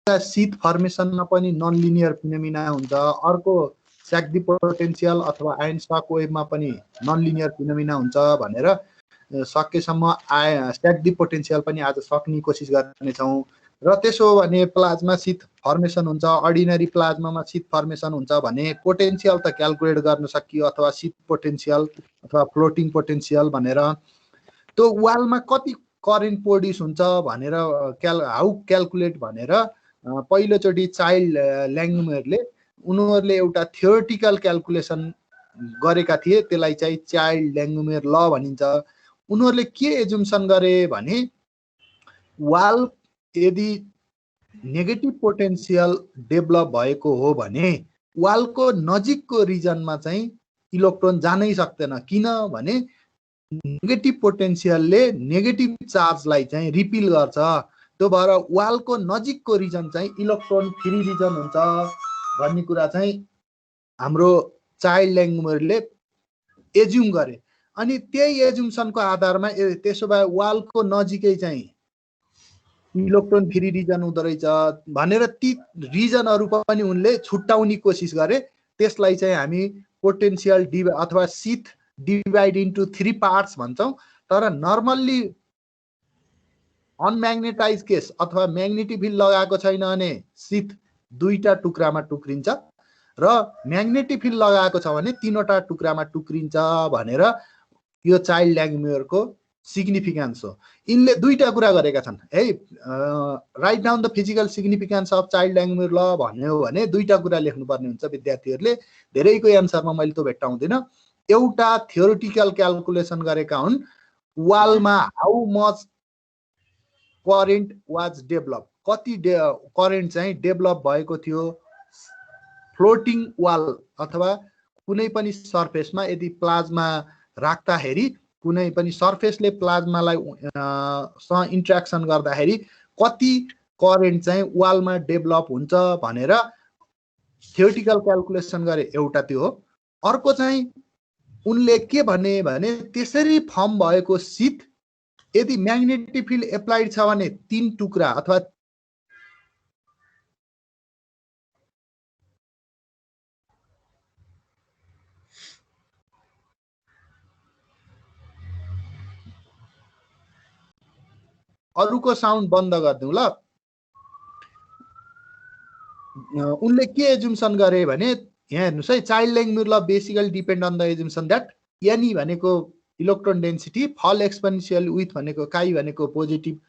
शीत फर्मेसनमा पनि non linear phenomena हुन्छ, अर्को स्याग्दी पोटेन्सियल अथवा आयन स्टक वेभमा पनि नन लिनियर फिनोमिना हुन्छ भनेर सकेसम्म स्याग्दी पोटेन्सियल पनि आज सक्ने कोसिस गर्नेछौँ। र त्यसो भने प्लाज्मा शीत फर्मेसन हुन्छ, अर्डिनरी प्लाज्मामा शीत फर्मेसन हुन्छ भने पोटेन्सियल त क्यालकुलेट गर्न सकियो, अथवा शीत पोटेन्सियल अथवा फ्लोटिङ पोटेन्सियल भनेर। त्यो वालमा कति करेन्ट प्रोड्युस हुन्छ भनेर हाउ क्यालकुलेट भनेर पहिलोचोटि चाइल्ड ल्याङ्गुमेरले उनीहरूले एउटा थियोरिटिकल क्यालकुलेसन गरेका थिए, त्यसलाई चाहिँ चाइल्ड ल्याङ्गुमेर ल भनिन्छ। उनीहरूले के एजुम्सन गरे भने वाल यदि नेगेटिभ पोटेन्सियल डेभलप भएको हो भने वालको नजिकको रिजनमा चाहिँ इलेक्ट्रोन जानै सक्दैन, किनभने नेगेटिभ पोटेन्सियलले नेगेटिभ चार्जलाई चाहिँ रिपिल गर्छ। त्यो भएर वालको नजिकको रिजन चाहिँ इलेक्ट्रोन फ्री रिजन हुन्छ भन्ने कुरा चाहिँ हाम्रो चाइल्ड ल्याङ्गुमेरले एज्युम गरे। अनि त्यही एजुम्सनको आधारमा त्यसो भए वालको नजिकै चाहिँ इलेक्ट्रोन फ्री रिजन हुँदो रहेछ भनेर ती रिजनहरू पनि उनले छुट्याउने कोसिस गरे। त्यसलाई चाहिँ हामी पोटेन्सियल अथवा शीत डिभाइड इन्टु 3 पार्ट्स भन्छौँ। तर नर्मल्ली अनम्याग्नेटाइज केस अथवा म्याग्नेटिक फिल्ड लगाएको छैन भने शीत 2टा टुक्रामा टुक्रिन्छ र म्याग्नेटिक फिल्ड लगाएको छ भने 3वटा टुक्रामा टुक्रिन्छ भनेर यो चाइल्ड ल्याङ्गुमेरको सिग्निफिकेन्स हो। यिनले 2टा कुरा गरेका छन् है, write down the physical significance of Child Langmuir law भन्यो भने 2टा कुरा लेख्नुपर्ने हुन्छ विद्यार्थीहरूले। धेरैको एन्सरमा मैले त्यो भेट्टाउँदिनँ। एउटा थियोरिटिकल क्यालकुलेसन गरेका हुन् वालमा how much current was develop, कति करेन्ट चाहिँ डेभलप भएको थियो फ्लोटिङ वाल अथवा कुनै पनि सर्फेसमा। यदि प्लाज्मा राख्दाखेरि कुनै पनि सर्फेसले प्लाज्मालाई इन्ट्र्याक्सन गर्दाखेरि कति करेन्ट चाहिँ वालमा डेभलप हुन्छ भनेर थियोरिटिकल क्यालकुलेसन गरे, एउटा त्यो हो। अर्को चाहिँ उनले के भने त्यसरी फर्म भएको शीत यदि म्याग्नेटिक फिल्ड एप्लाइड छ भने 3 टुक्रा अथवा अरूको साउन्ड बन्द गरिदिउँ ल। उनले के एजुम्सन गरे भने यहाँ हेर्नुहोस् है, child Langmuir law basically depend on the assumption that any भनेको electron density, fall exponential with भनेको काई भनेको पोजिटिभ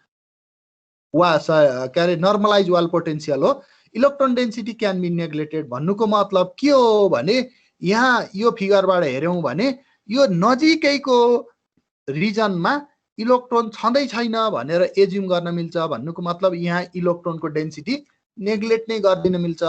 के अरे नर्मलाइज वाल पोटेन्सियल हो। Electron density can be neglected भन्नुको मतलब के हो भने यहाँ यो फिगरबाट हेऱ्यौँ भने यो नजिकैको रिजनमा इलेक्ट्रोन छँदै छैन भनेर एज्युम गर्न मिल्छ। भन्नुको मतलब यहाँ इलेक्ट्रोनको डेन्सिटी नेग्लेक्ट नै गरिदिन मिल्छ।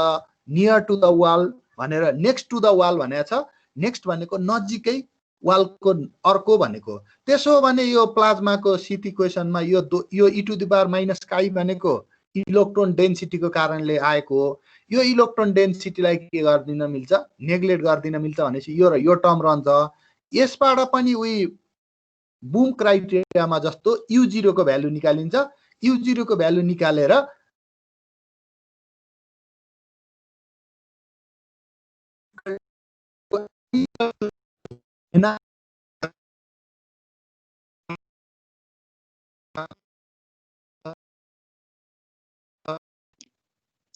नियर टु द वाल भनेर नेक्स्ट टु द वाल भनेको छ, नेक्स्ट भनेको नजिकै वालको अर्को भनेको। त्यसो भने यो प्लाज्माको शीत इक्वेसनमा यो e to the power minus chi भनेको इलेक्ट्रोन डेन्सिटीको कारणले आएको हो। यो इलेक्ट्रोन डेन्सिटीलाई के गर्दिन मिल्छ, नेग्लेक्ट गर्दिन मिल्छ भनेपछि यो र यो टर्म रहन्छ। यसबाट पनि उही बुम क्राइटेरियामा जस्तो u0 को भ्यालु निकालिन्छ। u0 को भ्यालु निकालेर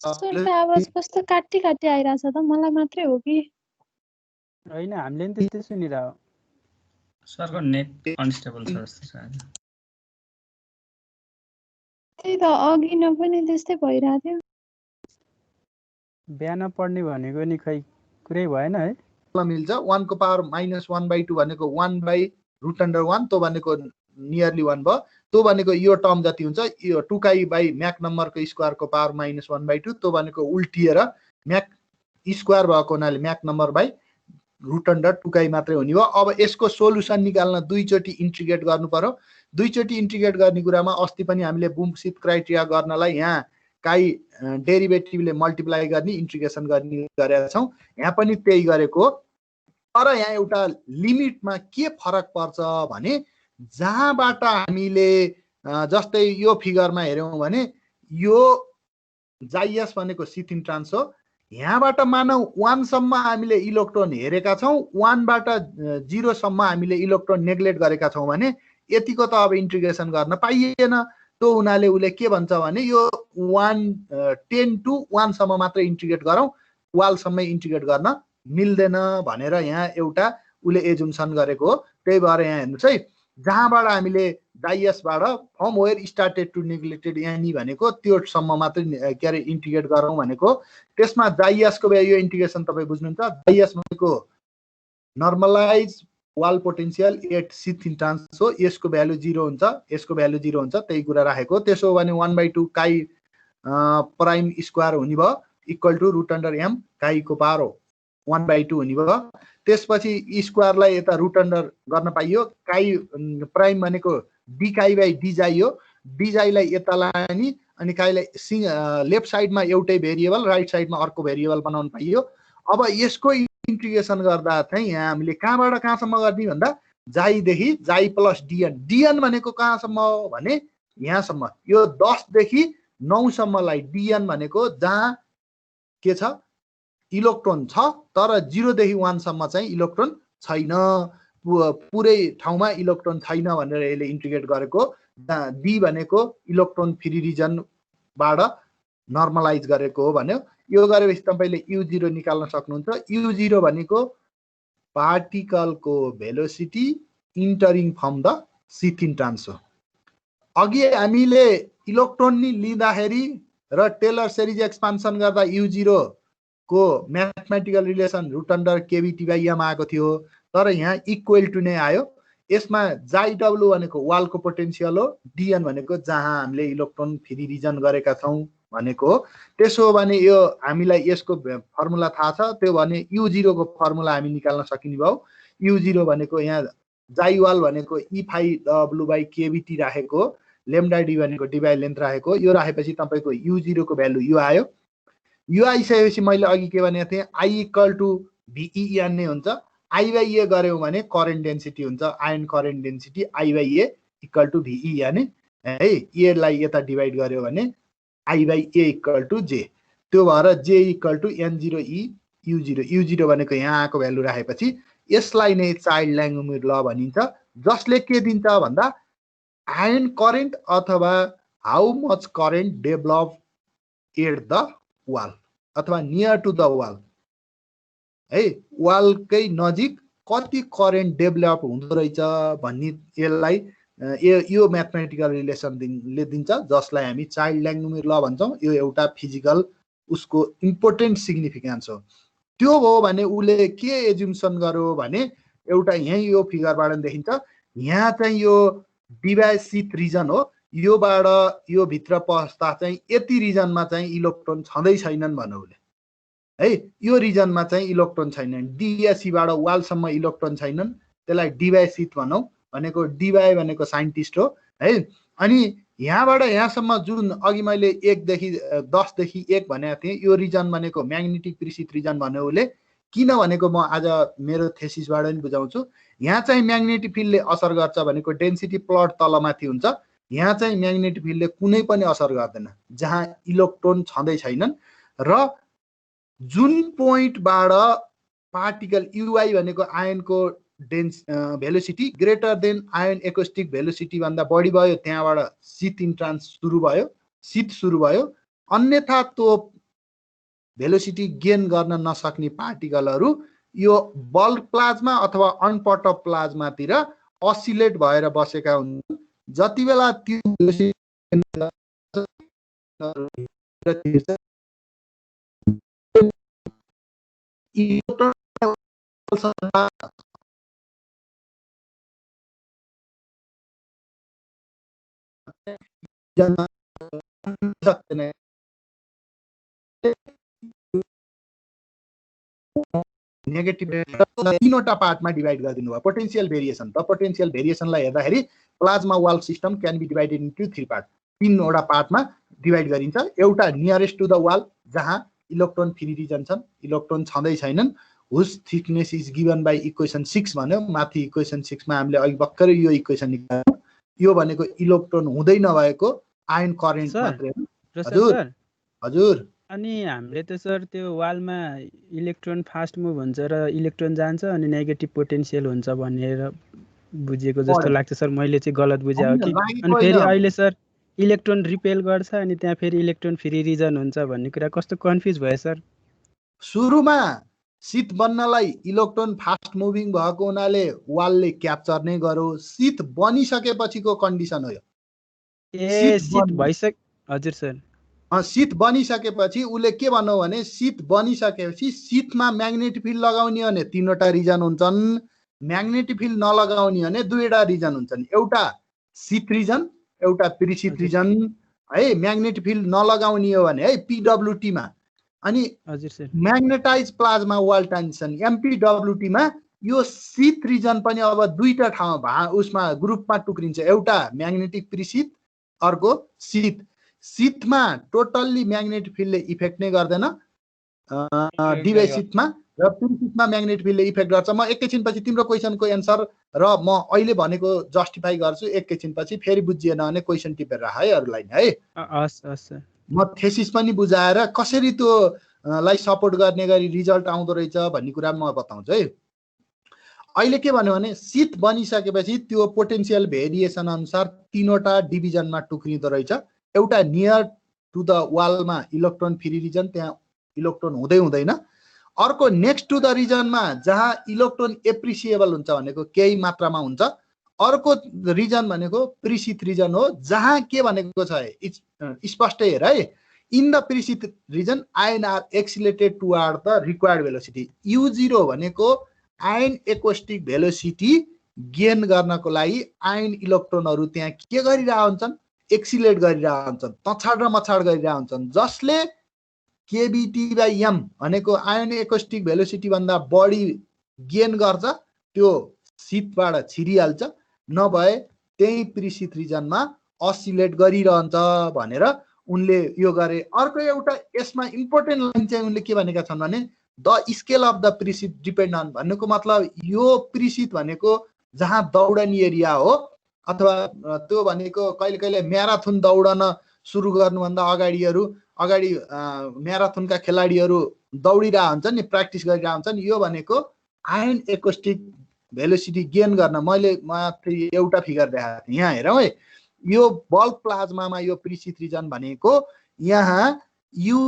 सरको आवाज कस्तो काटी काटी आइराछ त, मलाई मात्रै हो कि हैन? हामीले नि त्यस्तै सुनिरह्यो। सरको नेट अनस्टेबल छ जस्तो छ। त्यही त अघि न पनि त्यस्तै भइरहेको थियो। बिहान पढ्ने भनेको नि खै कुरै भएन है। मिल्छ 1 को पावर माइनस 1/2 भनेको 1/√1, त्यो भनेको नियरली 1 भयो। त्यो भनेको यो टर्म जति हुन्छ यो 2 बाई म्याक नम्बरको स्क्वायरको पावर माइनस 1/2, त्यो भनेको उल्टिएर म्याक स्क्वायर भएको हुनाले म्याक नम्बर बाई √2 मात्रै हुने भयो। अब यसको सोलुसन निकाल्न 2 चोटि इन्टिग्रेट गर्नु पर्यो। 2 चोटि इन्टिग्रेट गर्ने कुरामा अस्ति पनि हामीले बुम शीत क्राइटेरिया गर्नलाई यहाँ काई डेरिभेटिभले मल्टिप्लाई गर्ने इन्टिग्रेसन गर्ने गरेका छौँ। यहाँ पनि त्यही गरेको। तर यहाँ एउटा लिमिटमा के फरक पर्छ भने जहाँबाट हामीले जस्तै यो फिगरमा हेर्यौँ भने यो जाइएस भनेको सिथिन ट्रान्स हो। यहाँबाट मानौ 1 सम्म हामीले इलेक्ट्रोन हेरेका छौँ, 1 बाट 0 सम्म हामीले इलेक्ट्रोन नेग्लेक्ट गरेका छौँ भने यतिको त अब इन्टिग्रेसन गर्न पाइएन। त्यो हुनाले उसले के भन्छ भने यो 10 to 1 सम्म मात्र इन्टिग्रेट गरौँ, वालसम्म इन्टिग्रेट गर्न मिल्दैन भनेर यहाँ एउटा उसले एजुम्सन गरेको हो। त्यही भएर यहाँ हेर्नुहोस् है, जहाँबाट हामीले जाइएसबाट from where started to neglected any भनेको त्योसम्म मात्रै के अरे इन्टिग्रेट गरौँ भनेको। त्यसमा जाइएसको यो इन्टिग्रेसन तपाईँ बुझ्नुहुन्छ। जाइएस भनेको normalize wall potential at sheath entrance हो। यसको भ्यालु 0 हुन्छ, यसको भ्यालु 0 हुन्छ, त्यही कुरा राखेको। त्यसो हो भने 1/2 काई प्राइम स्क्वायर हुने भयो equal to root under M काईको पावर 1/2 हुने भयो। त्यसपछि स्क्वायरलाई यता रुट अन्डर गर्न पाइयो। काई प्राइम भनेको डी काई बाई डिजाई हो। डिजाईलाई यता लाने अनि काईलाई लेफ्ट साइडमा एउटै भेरिएबल, राइट साइडमा अर्को भेरिएबल बनाउन पाइयो। अब यसको इन्टिग्रेसन गर्दा चाहिँ यहाँ हामीले कहाँबाट कहाँसम्म गर्ने भन्दा जाईदेखि जाई प्लस डिएन। डिएन भनेको कहाँसम्म हो भने यहाँसम्म, यो 10 देखि 9 सम्मलाई डिएन भनेको जहाँ के छ इलेक्ट्रोन छ तर 0 देखि 1 सम्म चाहिँ इलेक्ट्रोन छैन, पुरै ठाउँमा इलेक्ट्रोन छैन भनेर यसले इन्टिग्रेट गरेको। डी भनेको इलेक्ट्रोन फ्री रिजनबाट नर्मलाइज गरेको हो भन्यो। यो गरेपछि तपाईले U0 निकाल्न सक्नुहुन्छ। U0 भनेको पार्टिकलको velocity entering from the sheath entrance हो। अघि हामीले इलेक्ट्रोन नि लिँदाखेरि र टेलर सिरिज एक्सपान्सन गर्दा U0 को mathematical relation root under KBT by M आएको थियो, तर यहाँ इक्वल टु नै आयो। यसमा जाई डब्लु भनेको वालको पोटेन्सियल हो, डिएन भनेको जहाँ हामीले इलेक्ट्रोन फ्री रिजन गरेका छौँ भनेको हो। त्यसो हो भने यो हामीलाई यसको फर्मुला थाहा छ, त्यो भने U0 को फर्मुला हामी निकाल्न सकिने भयो। U0 भनेको यहाँ जाई वाल भनेको ई फाइ डब्लु बाई केबिटी राखेको, लेम्डा डी भनेको डी बाई लेन्थ राखेको। यो राखेपछि तपाईँको U0 को भ्यालु यो आयो। यो आइसकेपछि मैले अघि के भनेको थिएँ, आई इक्वल टु भिइएन नै हुन्छ। आई बाई ए गऱ्यौँ भने करेन्ट डेन्सिटी हुन्छ, ion current density I by A equal to VEN है। एलाई यता डिभाइड गर्यो भने I by A equal to J. त्यो भएर J equal to N0 E U0। U0 भनेको यहाँ आएको भ्यालु राखेपछि यसलाई नै चाइल्ड ल्याङ्गुमेर ल भनिन्छ, जसले के दिन्छ भन्दा आयन करेन्ट अथवा how much current develop at the wall अथवा नियर टु द वाल है, वालकै नजिक कति करेन्ट डेभलप हुँदो रहेछ भन्ने यसलाई यो म्याथमेटिकल रिलेसनले दिन्छ, जसलाई हामी चाइल्ड ल्याङ्गुमेर ल भन्छौँ। यो एउटा फिजिकल उसको इम्पोर्टेन्ट सिग्निफिकेन्स हो। त्यो हो भने उसले के एजुम्सन गर्यो भने एउटा यहीँ यो फिगरबाट देखिन्छ, यहाँ चाहिँ यो डिभाइसित रिजन हो, योबाट यो भित्र पस्दा चाहिँ यति रिजनमा चाहिँ इलेक्ट्रोन छँदै छैनन् भनौँ है। यो रिजनमा चाहिँ इलेक्ट्रोन छैनन्, डिएसीबाट वालसम्म इलेक्ट्रोन छैनन्, त्यसलाई डिभाइसित भनौँ। भनेको डिभाइ भनेको साइन्टिस्ट हो है। अनि यहाँबाट यहाँसम्म जुन अघि मैले 1 देखि 10 देखि 1 भनेको थिएँ, यो रिजन भनेको म्याग्नेटिक प्रिसित रिजन भन्यो उसले। किन भनेको म आज मेरो थेसिसबाट नि बुझाउँछु। यहाँ चाहिँ म्याग्नेटिक फिल्डले असर गर्छ भनेको डेन्सिटी प्लट तलमाथि हुन्छ, यहाँ चाहिँ म्याग्नेटिक फिल्डले कुनै पनि असर गर्दैन जहाँ इलेक्ट्रोन छँदै छैनन्। र जुन पोइन्टबाट पार्टिकल युआई भनेको आयनको velocity greater than ion acoustic velocity भन्दा बढी भयो, त्यहाँबाट सिथिन ट्रान्स सुरु भयो, शीत सुरु भयो। अन्यथा त्यो भेलोसिटी गेन गर्न नसक्ने पार्टिकलहरू यो बल्क प्लाज्मा अथवा अनपटअप प्लाज्मातिर असिलेट भएर बसेका हुन्छन्। जति बेला त्यो नेगेटिभ तीनवटा पार्टमा डिभाइड गरिदिनु भयो। पोटेन्शियल भेरिएसन, द पोटेन्शियल भेरिएसनलाई हेर्दाखेरि plasma wall system can be divided into 3 part, तीनवटा पार्टमा डिभाइड गरिन्छ। एउटा नियरेस्ट टु द वाल जहाँ इलेक्ट्रोन फ्री रिजन छन्, इलेक्ट्रोन छँदै छैनन्, whose thickness is given by equation 6 भन्यो। माथि इक्वेसन 6 मा हामीले अघि भर्खरै यो इक्वेसन निकाल्यौँ। यो भनेको इलेक्ट्रोन हुँदै नभएको आयन करेन्ट मात्रै हो। हजुर हजुर अनि हामीले त सर त्यो वालमा इलेक्ट्रोन फास्ट मुभ हुन्छ र इलेक्ट्रोन जान्छ अनि नेगेटिभ पोटेन्सियल हुन्छ भनेर बुझेको जस्तो पढेँ। लाग्छ सर, मैले चाहिँ गलत बुझे हो होइन, कि? लागेको अनि फेरि होइन। अहिले सर इलेक्ट्रोन रिपेल गर्छ अनि त्यहाँ फेरि इलेक्ट्रोन फ्री रिजन हुन्छ भन्ने कुरा कस्तो कन्फ्युज भयो सर। सुरुमा शीत बन्नलाई इलेक्ट्रोन फास्ट मुभिङ भएको हुनाले वालले क्याप्चर नै गर्यो। शीत बनिसकेपछिको कन्डिसन हो यो। ए शीत हजुर सर। शीत बनिसकेपछि उसले के भन्नु भने शीत बनिसकेपछि शीतमा म्याग्नेटिक फिल्ड लगाउने भने 3वटा रिजन हुन्छन्, म्याग्नेटिक फिल्ड नलगाउने भने 2वटा रिजन हुन्छन्। एउटा शीत रिजन, एउटा प्रिशीत रिजन है। म्याग्नेटिक फिल्ड नलगाउने हो भने है पिडब्लुटीमा, अनि हजुर सर। म्याग्नेटाइज प्लाज्मा वाल ट्रान्जिसन एमपिडब्लुटीमा यो शीत रिजन पनि अब 2टा ठाउँमा उसमा ग्रुपमा टुक्रिन्छ। एउटा म्याग्नेटिक प्रिशीत, अर्को शीत। शीतमा टोटल्ली म्याग्नेटिक फिल्डले इफेक्ट नै गर्दैन डिभाइस शीतमा, र प्रिशीतमा म्याग्नेटिक फिल्डले इफेक्ट गर्छ। म एकैछिनपछि तिम्रो क्वेसनको एन्सर र म अहिले भनेको जस्टिफाई गर्छु। एकैछिनपछि फेरि बुझिएन भने क्वेसन टिपेर राख है अरूलाई है। हस् हस् सर। म थेसिस पनि बुझाएर कसरी त्यो लाई सपोर्ट गर्ने गरी रिजल्ट आउँदो रहेछ भन्ने कुरा म बताउँछु है। अहिले के भन्यो भने शीत बनिसकेपछि त्यो पोटेन्सियल भेरिएसन अनुसार 3वटा डिभिजनमा टुक्रिँदो रहेछ। एउटा नियर टु द वालमा इलेक्ट्रोन फ्री रिजन, त्यहाँ इलेक्ट्रोन हुँदै हुँदैन। अर्को नेक्स्ट टु द रिजनमा जहाँ इलेक्ट्रोन एप्रिसिएबल हुन्छ भनेको केही मात्रामा हुन्छ। अर्को रिजन भनेको प्रिशीत रिजन हो, जहाँ के भनेको छ स्पष्ट हेर है। In the presheath region ion are accelerated toward the required velocity. U0 भनेको आयन एकोस्टिक भेलोसिटी गेन गर्नको लागि आयन इलेक्ट्रोनहरू त्यहाँ के गरिरहेका हुन्छन्, एक्सिलेट गरिरहेका हुन्छन्, तछाड र मछाड गरिरहेका हुन्छन्, जसले kBT/m भनेको आयन एकोस्टिक भेलोसिटी भन्दा बढी गेन गर्छ। त्यो शीतबाट छिरिहाल्छ, नभए त्यही प्रिशीत रिजनमा असिलेट गरिरहन्छ भनेर उनले यो गरे। अर्को एउटा यसमा इम्पोर्टेन्ट लाइन चाहिँ उनले के भनेका छन् भने the scale of the presheath depend on, भन्नुको मतलब यो प्रिशीत भनेको जहाँ दौडनी एरिया हो, अथवा त्यो भनेको कहिले कहिले म्याराथन दौडन सुरु गर्नुभन्दा अगाडि म्याराथनका खेलाडीहरू दौडिरहेका हुन्छन् नि, प्र्याक्टिस गरिरहेका हुन्छन्। यो भनेको आयन एकोस्टिक भेलोसिटी गेन गर्न मैले माथि एउटा फिगर देखाएको थिएँ, यहाँ हेरौँ है। यो बल्क प्लाज्मामा यो प्रिशीत रिजन भनेको यहाँ U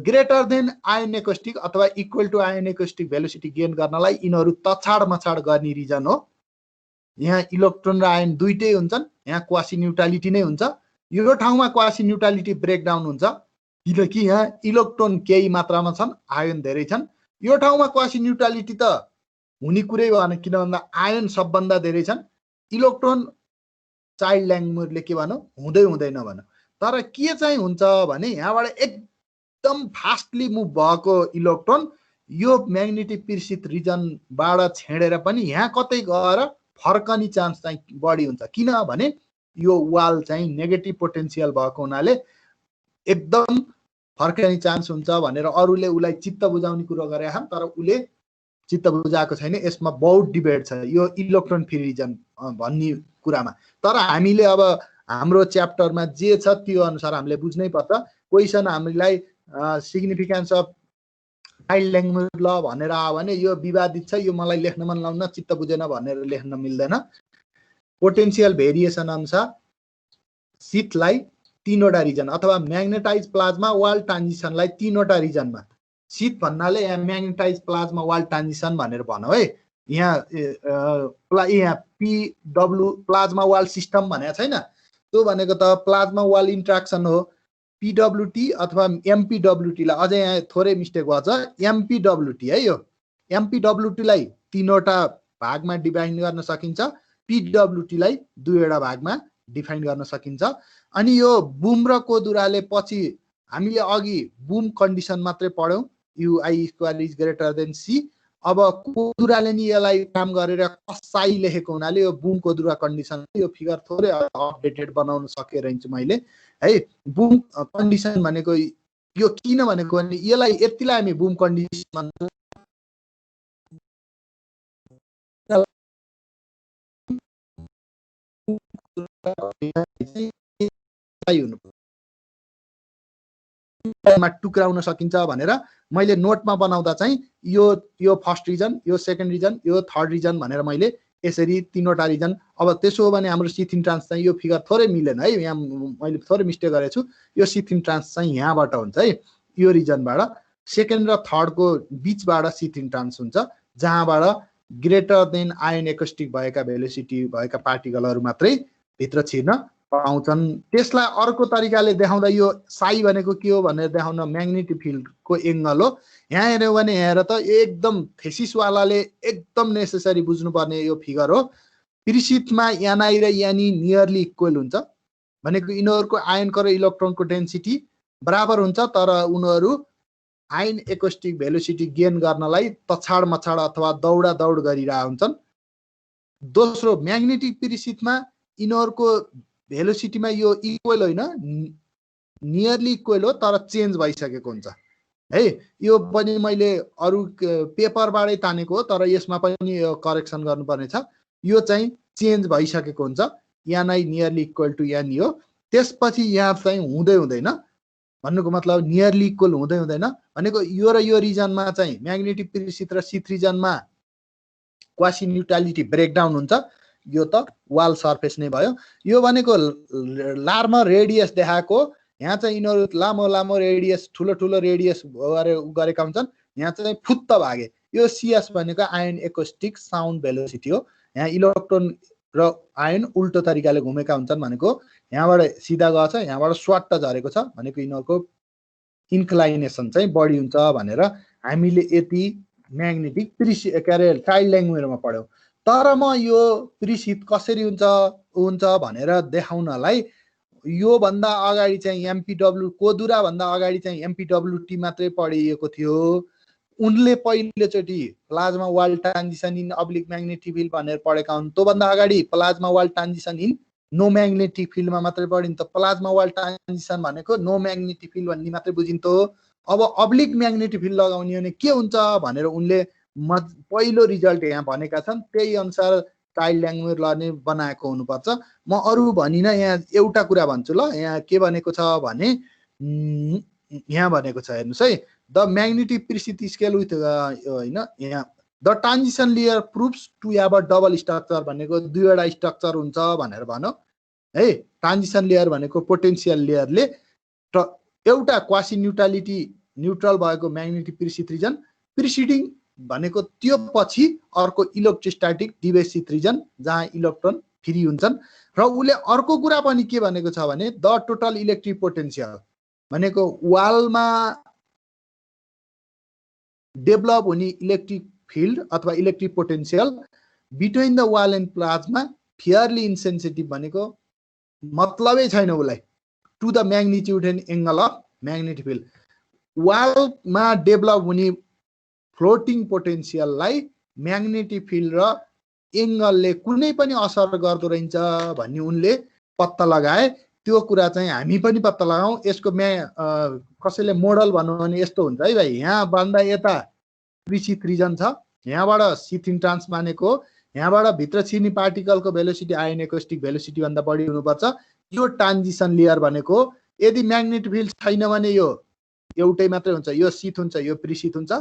greater than ion acoustic अथवा equal to ion acoustic velocity gain गर्नलाई यिनीहरू तछाड मछाड गर्ने रिजन हो। यहाँ इलेक्ट्रोन र आयन दुइटै हुन्छन्, यहाँ क्वासी न्युट्रालिटी नै हुन्छ। यो ठाउँमा क्वासी न्युट्रालिटी ब्रेकडाउन हुन्छ किनकि यहाँ इलेक्ट्रोन केही मात्रामा छन्, आयन धेरै छन्। यो ठाउँमा क्वासी न्युट्रालिटी त हुने कुरै भएन, किन भन्दा आयन सबभन्दा धेरै छन्, इलेक्ट्रोन चाइल्ड ल्याङ्ग्वेजले के भनौँ हुँदै हुँदैन भनौँ। तर के चाहिँ हुन्छ भने यहाँबाट एकदम फास्टली मुभ भएको इलेक्ट्रोन यो म्याग्नेटिक प्रिशीत रिजनबाट छेडेर पनि यहाँ कतै गएर फर्कने चान्स चाहिँ बढी हुन्छ। किनभने यो वाल चाहिँ नेगेटिभ पोटेन्सियल भएको हुनाले एकदम फर्कने चान्स हुन्छ भनेर अरूले उसलाई चित्त बुझाउने कुरो गरेका छन्, तर उसले चित्त बुझाएको छैन। यसमा बहुत डिबेट छ यो इलेक्ट्रोन फ्री रिजन भन्ने कुरामा। तर हामीले अब हाम्रो च्याप्टरमा जे छ त्यो अनुसार हामीले बुझ्नै पर्छ। क्वेसन हामीलाई सिग्निफिकेन्स अफ चाइल्ड ल्याङ्ग्वेज ल भनेर आयो भने यो विवादित छ, यो मलाई लेख्न मन लाउन, चित्त बुझेन भनेर लेख्न मिल्दैन। पोटेन्सियल भेरिएसन अनुसार शीतलाई 3वटा रिजन अथवा म्याग्नेटाइज प्लाज्मा वाल ट्रान्जिसनलाई 3वटा रिजनमा, शीत भन्नाले यहाँ म्याग्नेटाइज प्लाज्मा वाल ट्रान्जिसन भनेर भनौँ है। यहाँ पिडब्लु प्लाज्मा वाल सिस्टम भनेको छैन, त्यो भनेको त प्लाज्मा वाल इन्ट्राक्सन हो। पिडब्लुटी अथवा एमपिडब्लुटीलाई अझै यहाँ थोरै मिस्टेक भएछ, एमपिडब्लुटी है। यो एमपिडब्लुटीलाई 3वटा भागमा डिभाइड गर्न सकिन्छ, पिडब्लुटीलाई 2वटा भागमा डिफाइन गर्न सकिन्छ। अनि यो बुम र कोदुराले पछि हामीले अघि बुम कन्डिसन मात्रै पढ्यौँ, UI² is greater then C। अब कोदुराले नि यसलाई काम गरेर कसाई लेखेको हुनाले यो बुम कोदुरा कन्डिसन, यो फिगर थोरै अपडेटेड बनाउन सके रहेछु मैले है। बुम कन्डिसन भनेको यो किन भनेको भने यसलाई यतिलाई हामी बुम कन्डिसन हुनु मा टुक्राउन सकिन्छ भनेर मैले नोटमा बनाउँदा चाहिँ यो फर्स्ट रिजन, यो सेकेन्ड रिजन, यो थर्ड रिजन भनेर मैले यसरी तीनवटा रिजन। अब त्यसो हो भने हाम्रो सिथिन ट्रान्स चाहिँ यो फिगर थोरै मिलेन है, यहाँ मैले थोरै मिस्टेक गरेछु। यो सिथिन ट्रान्स चाहिँ यहाँबाट हुन्छ है, यो रिजनबाट सेकेन्ड र थर्डको बीचबाट सिथिन ट्रान्स हुन्छ, जहाँबाट ग्रेटर देन आयन एकोस्टिक भएका भेलोसिटी भएका पार्टिकलहरू मात्रै भित्र छिर्न पाउँछन्। त्यसलाई अर्को तरिकाले देखाउँदा यो साई भनेको के हो भनेर देखाउन म्याग्नेटिक फिल्डको एङ्गल हो। यहाँ हेऱ्यौँ भने हेर त एकदम थेसिसवालाले एकदम नेसेसरी बुझ्नुपर्ने यो फिगर हो। त्रिशीतमा एनआई र एनई नियरली इक्वल हुन्छ भनेको यिनीहरूको आयनको र इलेक्ट्रोनको डेन्सिटी बराबर हुन्छ, तर उनीहरू आयन एकोस्टिक भेलोसिटी गेन गर्नलाई तछाड मछाड अथवा दौडा दौड गरिरहेका हुन्छन्। दोस्रो म्याग्नेटिक त्रिशीतमा यिनीहरूको भेलोसिटीमा यो इक्वल होइन, नियरली इक्वल हो, तर चेन्ज भइसकेको हुन्छ है। यो पनि मैले अरू पेपरबाटै तानेको हो, तर यसमा पनि यो करेक्सन गर्नुपर्ने छ। यो चाहिँ चेन्ज भइसकेको हुन्छ, NI nearly equal to NE हो। त्यसपछि यहाँ चाहिँ हुँदै हुँदैन, भन्नुको मतलब नियरली इक्वल हुँदै हुँदैन भनेको यो र यो रिजनमा चाहिँ म्याग्नेटिक त्रिशीत र सी रिजनमा क्वासी न्युट्रालिटी ब्रेकडाउन हुन्छ। यो त वाल सर्फेस नै भयो। यो भनेको लार्मर रेडियस देखाएको, यहाँ चाहिँ यिनीहरू लामो लामो रेडियस ठुलो ठुलो रेडियस गरेका हुन्छन्, यहाँ चाहिँ फुत्त भागे। यो सिएस भनेको आयन एकोस्टिक साउन्ड भेलोसिटी हो। यहाँ इलेक्ट्रोन र आयन उल्टो तरिकाले घुमेका हुन्छन् भनेको यहाँबाट सिधा गएछ, यहाँबाट स्वाट्ट झरेको छ भनेको यिनीहरूको इन्क्लाइनेसन चाहिँ बढी हुन्छ भनेर हामीले यति म्याग्नेटिक त्रिशीत के अरे चाइल्ड ल्याङ्ग्वेजमा पढ्यौँ। तर म यो त्रिशीत कसरी हुन्छ भनेर देखाउनलाई योभन्दा अगाडि चाहिँ एमपिडब्ल्यू कोदुराभन्दा अगाडि चाहिँ एमपिडब्ल्यूटी मात्रै पढिएको थियो। उनले पहिलोचोटि plasma wall transition in oblique magnetic field भनेर पढेका हुन्। त्योभन्दा अगाडि plasma wall transition in no magnetic फिल्डमा मात्रै पढिन्थ्यो। प्लाज्मा वाल ट्रान्जिसन भनेको नो म्याग्नेटिक फिल्ड भन्ने मात्रै बुझिन्थ्यो। अब अब्लिक म्याग्नेटिक फिल्ड लगाउने भने के हुन्छ भनेर उनले पहिलो रिजल्ट यहाँ भनेका छन्, त्यही अनुसार चाइल्ड ल्याङ्ग्वेज लर्ने बनाएको हुनुपर्छ। म अरू भनिन, यहाँ एउटा कुरा भन्छु ल। यहाँ के भनेको छ भने यहाँ भनेको छ हेर्नुहोस् है, the magnetic presheath scale with होइन, यहाँ the transition layer proves to have a double structure भनेको दुईवटा स्ट्रक्चर हुन्छ भनेर भन्यो है। ट्रान्जिसन लेयर भनेको पोटेन्सियल लेयरले एउटा क्वासी न्युट्रल भएको म्याग्नेटिक त्रिशीत रिजन प्रिसिडिङ भनेको त्यो पछि अर्को इलेक्ट्रोस्ट्याटिक डिभेसित रिजन जहाँ इलेक्ट्रोन फ्री हुन्छन्। र उसले अर्को कुरा पनि के भनेको छ भने द टोटल इलेक्ट्रिक पोटेन्सियल भनेको वालमा डेभलप हुने इलेक्ट्रिक फिल्ड अथवा electric potential between the wall and plasma fairly insensitive भनेको मतलबै छैन उसलाई to the magnitude and angle of magnetic field. वालमा डेभलप हुने फ्लोटिङ पोटेन्सियललाई म्याग्नेटिक फिल्ड र एङ्गलले कुनै पनि असर गर्दो रहेछ भन्ने उनले पत्ता लगाए। त्यो कुरा चाहिँ हामी पनि पत्ता लगाउँ। यसको कसैले मोडल भन्नु भने यस्तो हुन्छ है भाइ, यहाँभन्दा यता त्रिशीत रिजन छ, यहाँबाट सिथिन ट्रान्स मानेको यहाँबाट भित्र छिर्ने पार्टिकलको भेलोसिटी आयन एकोस्टिक भेलोसिटी भन्दा बढी हुनुपर्छ। यो ट्रान्जिसन लेयर भनेको यदि म्याग्नेटिक फिल्ड छैन भने यो एउटै मात्रै हुन्छ, यो शीत हुन्छ, यो प्रिशीत हुन्छ।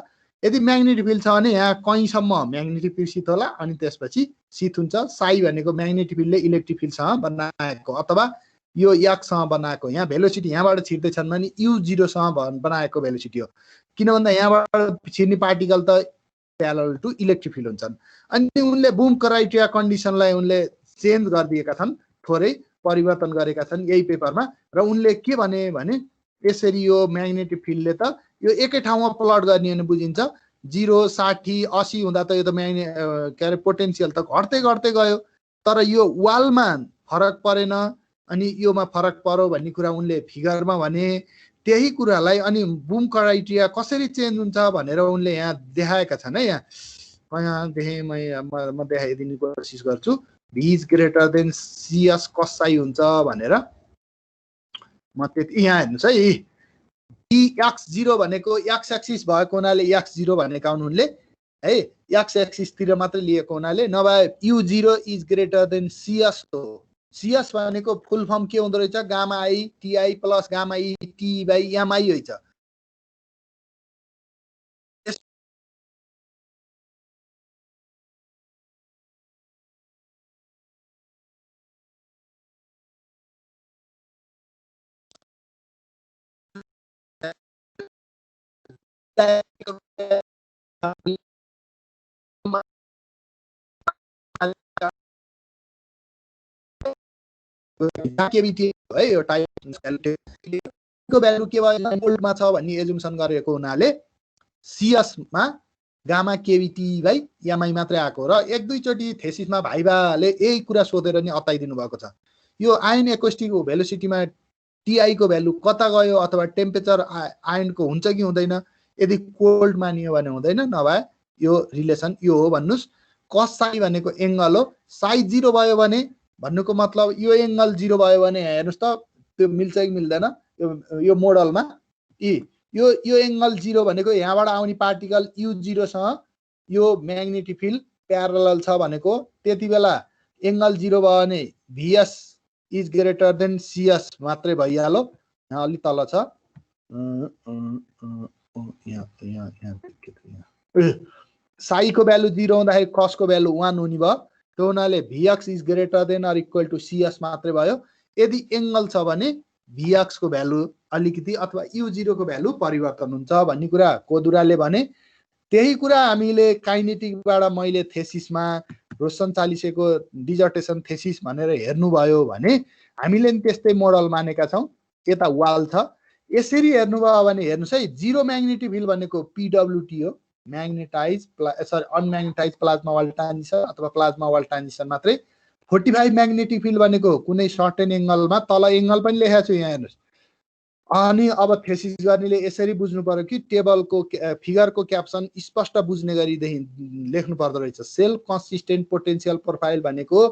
यदि म्याग्नेटिक फिल्ड छ भने यहाँ कहीँसम्म म्याग्नेटिक प्रिशीत होला अनि त्यसपछि शीत हुन्छ। साई भनेको म्याग्नेटिक फिल्डले इलेक्ट्रिक फिल्डसँग बनाएको अथवा यो एक्ससँग बनाएको, यहाँ भेलोसिटी यहाँबाट छिर्दैछन् भने U0सँग बनाएको भेलोसिटी हो। किन भन्दा यहाँबाट छिर्ने पार्टिकल त प्यारलल टु इलेक्ट्रिक फिल्ड हुन्छन्। अनि उनले बुम क्राइटेरिया कन्डिसनलाई उनले चेन्ज गरिदिएका छन्, थोरै परिवर्तन गरेका छन् यही पेपरमा। र उनले के भने यसरी यो म्याग्नेटिक फिल्डले त यो एकै ठाउँमा प्लट गर्ने भने बुझिन्छ। 0, 60, 80 हुँदा त यो त के अरे पोटेन्सियल त घट्दै घट्दै गयो, तर यो वालमा फरक परेन अनि योमा फरक पर्यो भन्ने कुरा उनले फिगरमा भने। त्यही कुरालाई अनि बुम क्राइटेरिया कसरी चेन्ज हुन्छ भनेर उनले यहाँ देखाएका छन् है। यहाँ देखेँ म देखाइदिने कोसिस गर्छु। V is greater then CS कसै हुन्छ भनेर म त्यति यहाँ हेर्नुहोस् है। x0 भनेको x एक्सिस भएको हुनाले x0 भनेका हुन् उनले है, x एक्सिसतिर मात्रै लिएको हुनाले, नभए U0 is greater then CS हो। CS भनेको फुल फर्म के हुँदो रहेछ, gamma I TI plus gamma E KVT/MI होइ छ। KVT है यो टाइप को भ्यालु के भयो मोल्डमा छ भन्ने एजुम्सन गरेको हुनाले CS मा गामा KVT/MI मात्रै आएको र एक दुई चोटी थेसिसमा भाइबाले यही कुरा सोधेर नि अताइदिनु भएको छ। यो आयन एकोस्टिक भेलोसिटीमा TI को भ्यालु कता गयो अथवा टेम्परेचर आयनको हुन्छ कि हुँदैन, यदि कोल्ड मानियो भने हुँदैन, नभए यो रिलेसन यो हो भन्नुस्। कस साइ भनेको एंगल हो, साइ 0 भयो भने भन्नुको मतलब यो एंगल 0 भयो भने हेर्नुस् त त्यो मिल्छ कि मिल्दैन यो मोडलमा। यो एंगल 0 भनेको यहाँबाट आउने पार्टिकल U0 सँग यो म्याग्नेटिक फिल्ड प्यारलल छ भनेको, त्यति बेला एंगल 0 भयो भने VS is greater then CS मात्रै भइहाल्यो। यहाँ अलि तल छ साइ को भ्यालु 0 हुँदाखेरि कस को भ्यालु 1 हुने भयो। त्यो हुनाले VX is greater than or equal to CS मात्रै भयो। यदि एंगल छ भने VX को भ्यालु अलिकति अथवा U0 को भ्यालु परिवर्तन हुन्छ भन्ने कुरा कोदुराले भने। त्यही कुरा हामीले काइनेटिकबाट मैले थेसिसमा रोशन चालिसेको डिजर्टेसन थेसिस भनेर हेर्नुभयो भने हामीले नि त्यस्तै मोडल मानेका छौं। यता वाल छ, यसरी हेर्नुभयो भने हेर्नुस् है, जीरो म्याग्नेटिक फिल्ड भनेको PWT हो, म्याग्नेटाइज अनम्याग्नेटाइज प्लाज्मा वाल ट्रान्जिसन अथवा प्लाज्मा वाल ट्रान्जिसन मात्रै। 45 म्याग्नेटिक फिल्ड भनेको कुनै सर्टेन एंगलमा, तल एंगल पनि लेखेको छु यहाँ हेर्नुस्। अनि अब थेसिस गर्नेले यसरी बुझ्नु पर्यो कि टेबलको फिगरको क्याप्सन स्पष्ट बुझ्ने गरी लेख्नु पर्दो रहेछ। सेल्फ कन्सिस्टेन्ट पोटेन्शियल प्रोफाइल भनेको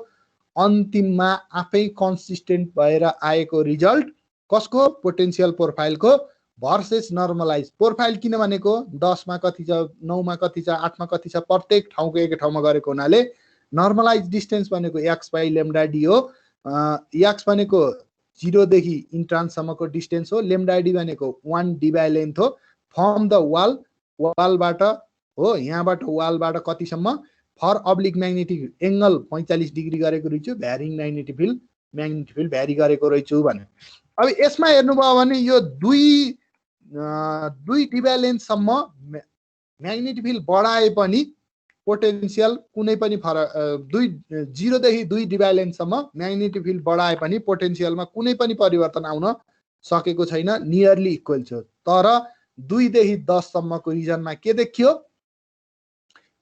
अन्तिममा आफै कन्सिस्टेन्ट भएर आएको रिजल्ट कसको, पोटेन्शियल प्रोफाइलको भर्सेस नर्मलाइज प्रोफाइल। किन भनेको 10 मा कति छ, 9 मा कति छ, 8 मा कति छ, प्रत्येक ठाउँको एक ठाउँमा गरेको हुनाले नर्मलाइज डिस्टेन्स भनेको x/λd हो। x भनेको 0 देखि इन्ट्रान्ससम्मको डिस्टेन्स हो, λd भनेको 1d बाइ लेन्थ हो। फ्रम द वालबाट हो, यहाँबाट वालबाट कतिसम्म, for oblique magnetic angle 45 degree गरेको रहेछु, भ्यारिङ म्याग्नेटिक फिल्ड भ्यारी गरेको रहेछु भने। अब यसमा हेर्नुभयो भने यो दुई डी बाइ लेन्थसम्म म्याग्नेटिक फिल्ड बढाए पनि पोटेन्शियल कुनै पनि फरक 0 देखि 2 डी बाइ लेन्थसम्म म्याग्नेटिक फिल्ड बढाए पनि पोटेन्शियलमा कुनै पनि परिवर्तन आउन सकेको छैन, नियरली इक्वल छ। तर 2 देखि 10 सम्मको रिजनमा के देखियो,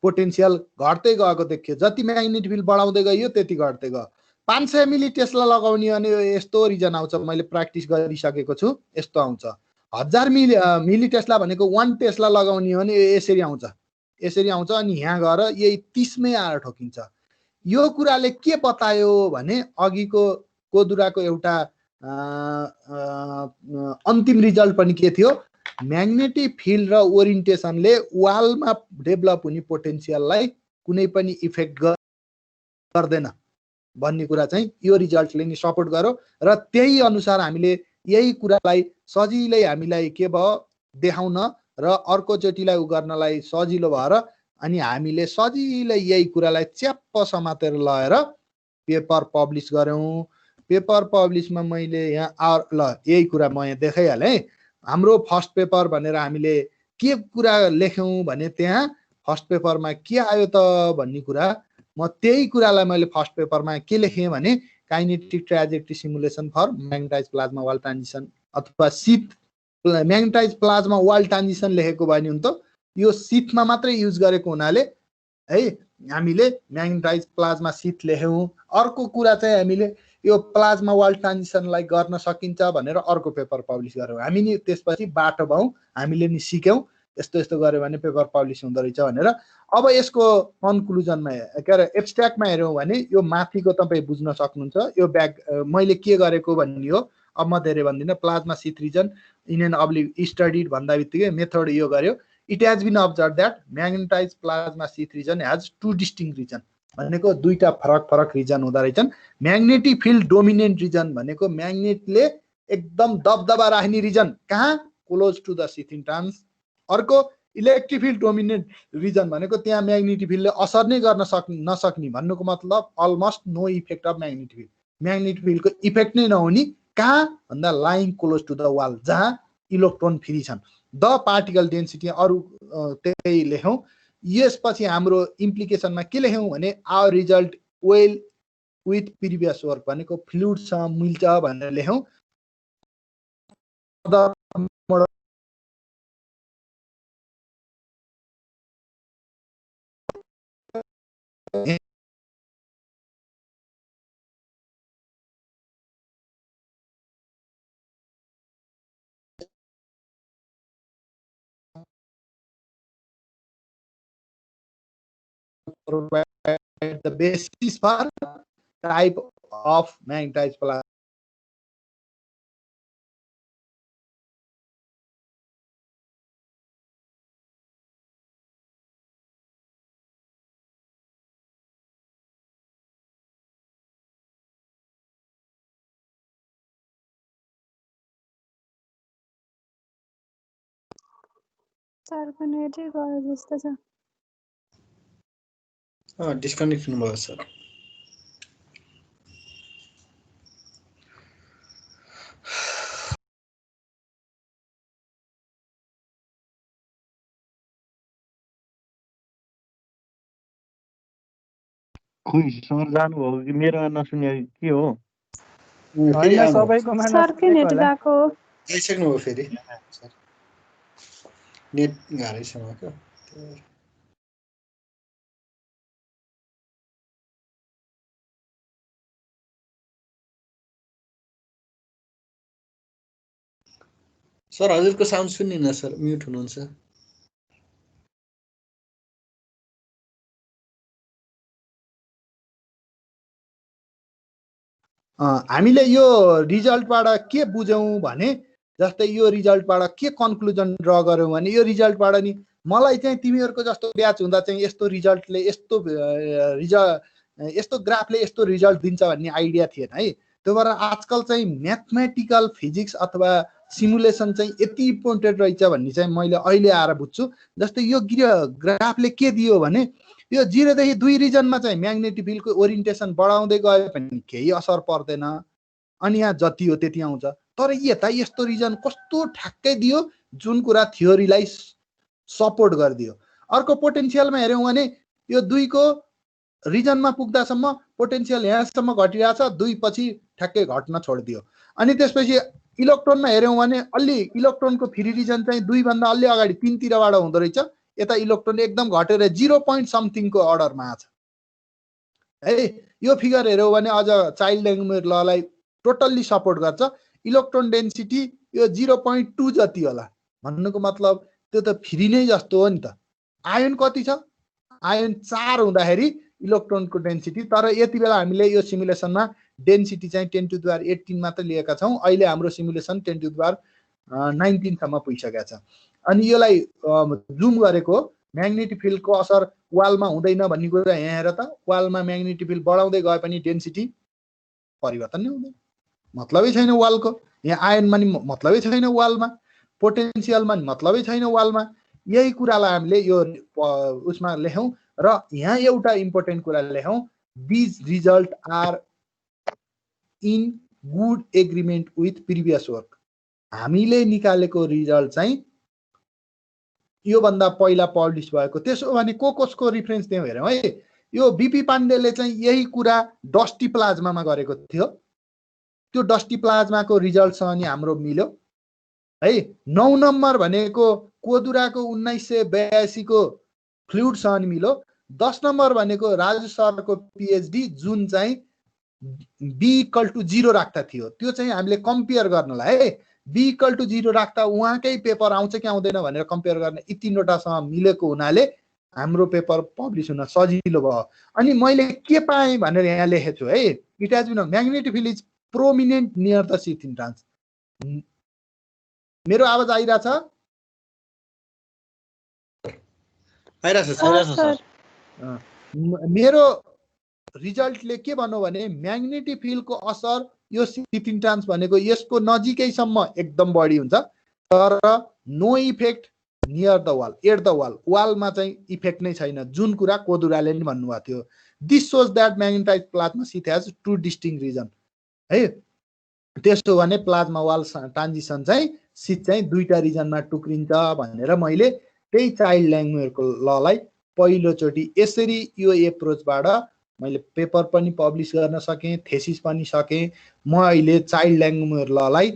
पोटेन्शियल घट्दै गएको देखियो। जति म्याग्नेटिक फिल्ड बढाउँदै गयो त्यति घट्दै गयो। 500 मिली टेस्ला लगाउने भने यस्तो रिजन आउँछ, मैले प्र्याक्टिस गरिसकेको छु, यस्तो आउँछ। 1000 मिली टेस्ला भनेको 1 टेस्ला लगाउने हो भने यसरी आउँछ, यसरी आउँछ। अनि यहाँ गएर यही 30 मै आएर ठोकिन्छ। यो कुराले के बतायो भने अघिको कोदुराको एउटा अन्तिम रिजल्ट पनि के थियो, म्याग्नेटिक फिल्ड र ओरिएन्टेसनले वालमा डेभलप हुने पोटेन्शियललाई कुनै पनि इफेक्ट गर्दैन भन्ने कुरा चाहिँ यो रिजल्टले नि सपोर्ट गर्यो। र त्यही अनुसार हामीले यही कुरालाई सजिलै हामीलाई के भयो देखाउन र अर्को चोटिलाई उ गर्नलाई सजिलो भएर अनि हामीले सजिलै यही कुरालाई च्याप्प समातेर लगाएर पेपर पब्लिस गर्यौं। पेपर पब्लिसमा मैले यहाँ ल यही कुरा म यहाँ देखाइहालेँ। हाम्रो फर्स्ट पेपर भनेर हामीले के कुरा लेख्यौं भने त्यहाँ फर्स्ट पेपरमा के आयो त भन्ने कुरा, म त्यही कुरालाई मैले फर्स्ट पेपरमा के लेखेँ भने kinetic trajectory simulation for magnetize plasma wall transition अथवा शीत म्याग्नेटाइज प्लाज्मा वाल ट्रान्जिसन लेखेको भयो नि त। यो शीतमा मात्रै युज गरेको हुनाले है हामीले म्याग्नेटाइज प्लाज्मा शीत लेख्यौं। अर्को कुरा चाहिँ हामीले यो प्लाज्मा वाल ट्रान्जिसनलाई गर्न सकिन्छ भनेर अर्को पेपर पब्लिस गर्यौं। हामी नि त्यसपछि बाटो भयौं, हामीले नि सिक्यौं यस्तो यस्तो गर्यो भने पेपर पब्लिस हुँदो रहेछ भनेर। अब यसको कन्क्लुजनमा के अरे एब्स्ट्र्याक्टमा हेर्यौं भने यो माथिको तपाईँ बुझ्न सक्नुहुन्छ। यो मैले के गरेको भन्ने हो, अब म धेरै भन्दिनँ। Plasma sheath region in an oblique studied भन्दा बित्तिकै मेथड यो गर्यो। It has been observed that magnetize plasma sheath region has 2 distinct region भनेको दुईटा फरक फरक रिजन हुँदा रहेछन्। म्याग्नेटिक फिल्ड डोमिनेन्ट रिजन भनेको म्याग्नेटले एकदम दबदबा राख्ने रिजन कहाँ? Close to the sheath entrance. अर्को इलेक्ट्रिक फिल्ड डोमिनेन्ट रिजन भनेको त्यहाँ म्याग्नेटिक फिल्डले असर नै गर्न नसक्ने, भन्नुको मतलब almost no effect of magnetic field. Magnetic फिल्डको इफेक्ट नै नहुने कहाँ भन्दा lying close to the wall, जहाँ इलेक्ट्रोन फ्री छन्। द पार्टिकल डेन्सिटी अरू त्यही लेखौँ। यसपछि हाम्रो इम्प्लिकेसनमा के लेख्यौँ भने our result well with previous work भनेको फ्लुइडसँग मिल्छ भनेर लेख्यौँ। the basis for type of magnetized plasma. सरको नेटै गयो जस्तो छ। डिस्कनेक्ट हुनुभयो सर। खोइ सर जानुभयो कि मेरोमा नसुने के हो? होइन सबैकोमा सरकै नेट होला। गएको हो। आइसक्नुभयो फेरि नेट गाह्रै छ उहाँको। सर हजुरको साउन्ड सुन्निन सर, म्युट हुनुहुन्छ। हामीले यो रिजल्टबाट के बुझ्यौँ भने, जस्तै यो रिजल्टबाट के कन्क्लुजन ड्र गऱ्यौँ भने, यो रिजल्टबाट नि मलाई चाहिँ तिमीहरूको जस्तो ब्याच हुँदा चाहिँ यस्तो रिजल्टले यस्तो ग्राफले यस्तो रिजल्ट दिन्छ भन्ने आइडिया थिएन है। त्यो भएर आजकल चाहिँ म्याथमेटिकल फिजिक्स अथवा सिमुलेसन चाहिँ यति इम्पोर्टेन्ट रहेछ भन्ने चाहिँ मैले अहिले आएर बुझ्छु। जस्तै यो ग्राफले के दियो भने, यो 0 देखि 2 रिजनमा चाहिँ म्याग्नेटिक फिल्डको ओरिएन्टेसन बढाउँदै गयो भने केही असर पर्दैन, अनि यहाँ जति हो त्यति आउँछ। तर यता यस्तो रिजन कस्तो ठ्याक्कै दियो जुन कुरा थ्योरीलाई सपोर्ट गरिदियो। अर्को पोटेन्सियलमा हेऱ्यौँ भने यो 2 को रिजनमा पुग्दासम्म पोटेन्सियल यहाँसम्म घटिरहेछ, 2 पछि ठ्याक्कै घट्न छोडिदियो। अनि त्यसपछि इलेक्ट्रोनमा हेऱ्यौँ भने अलि इलेक्ट्रोनको फ्री रिजन चाहिँ 2 भन्दा अलि अगाडि 3 तिरबाट हुँदो रहेछ। यता इलेक्ट्रोन एकदम घटेर 0 पोइन्ट समथिङको अर्डरमा आछ है। यो फिगर हेऱ्यौँ भने अझ चाइल्ड ल्याङ्ग्वेज ललाई टोटल्ली सपोर्ट गर्छ। इलेक्ट्रोन डेन्सिटी यो 0.2 जति होला, भन्नुको मतलब त्यो त फ्री नै जस्तो हो नि त। आयन कति छ? आयन 4 हुँदाखेरि इलेक्ट्रोनको डेन्सिटी। तर यति बेला हामीले यो सिमुलेसनमा डेन्सिटी चाहिँ 10⁻18 मात्र लिएका छौँ। अहिले हाम्रो सिमुलेसन 10⁻19 सम्म पुगिसकेको छ। अनि यसलाई जुम गरेको म्याग्नेटिक फिल्डको असर वालमा हुँदैन भन्ने कुरा यहाँ हेर त। वालमा म्याग्नेटिक फिल्ड बढाउँदै गए पनि डेन्सिटी परिवर्तन नै हुँदैन, मतलबै छैन वालको। यहाँ आयनमा नि मतलबै छैन वालमा, पोटेन्सियलमा नि मतलबै छैन वालमा। यही कुरालाई हामीले यो उसमा लेखौँ। र यहाँ एउटा इम्पोर्टेन्ट कुरा लेखौँ, these result are in good agreement with previous work. हामीले निकालेको रिजल्ट चाहिँ योभन्दा पहिला पब्लिस भएको। त्यसो भने कसको रिफरेन्स त्यहाँ हेरौँ है। यो बिपी पाण्डेले चाहिँ यही कुरा डस्टी प्लाज्मामा गरेको थियो। त्यो डस्टी प्लाज्माको रिजल्टसँग नि हाम्रो मिल्यो है। 9 नम्बर भनेको कोदुराको 1982 को फ्लुइडसँग नि मिल्यो। 10 नम्बर भनेको राजु सरको पिएचडी जुन चाहिँ B=0 राख्दा थियो। त्यो चाहिँ हामीले कम्पेयर गर्नलाई है, B=0 राख्दा उहाँकै पेपर आउँछ कि आउँदैन भनेर कम्पेयर गर्न यी 3वटासँग मिलेको हुनाले हाम्रो पेपर पब्लिस हुन सजिलो भयो। अनि मैले के पाएँ भनेर यहाँ लेखेको छु है। It has been magnetic field is prominent near the sheath entrance. मेरो आवाज आइरहेछ? आइरहेछ सर। मेरो रिजल्टले के भन्नु भने म्याग्नेटिक फिल्डको असर यो सिटिङ ट्रान्स भनेको यसको नजिकैसम्म एकदम बढी हुन्छ, तर no effect near the wall, at the wall, वालमा चाहिँ इफेक्ट नै छैन, जुन कुरा कोदुराले नि भन्नुभएको थियो। This shows that magnetize plasma sheath has two distinct region है। त्यसो भने प्लाज्मा वाल ट्रान्जिसन चाहिँ सिट चाहिँ दुईटा रिजनमा टुक्रिन्छ भनेर मैले त्यही चाइल्ड ल्याङ्ग्वेजको ललाई पहिलोचोटि यसरी यो एप्रोचबाट मैले पेपर पनि पब्लिस गर्न सकेँ, थेसिस पनि सकेँ। म अहिले चाइल्ड ल्याङ्ग्वेज ललाई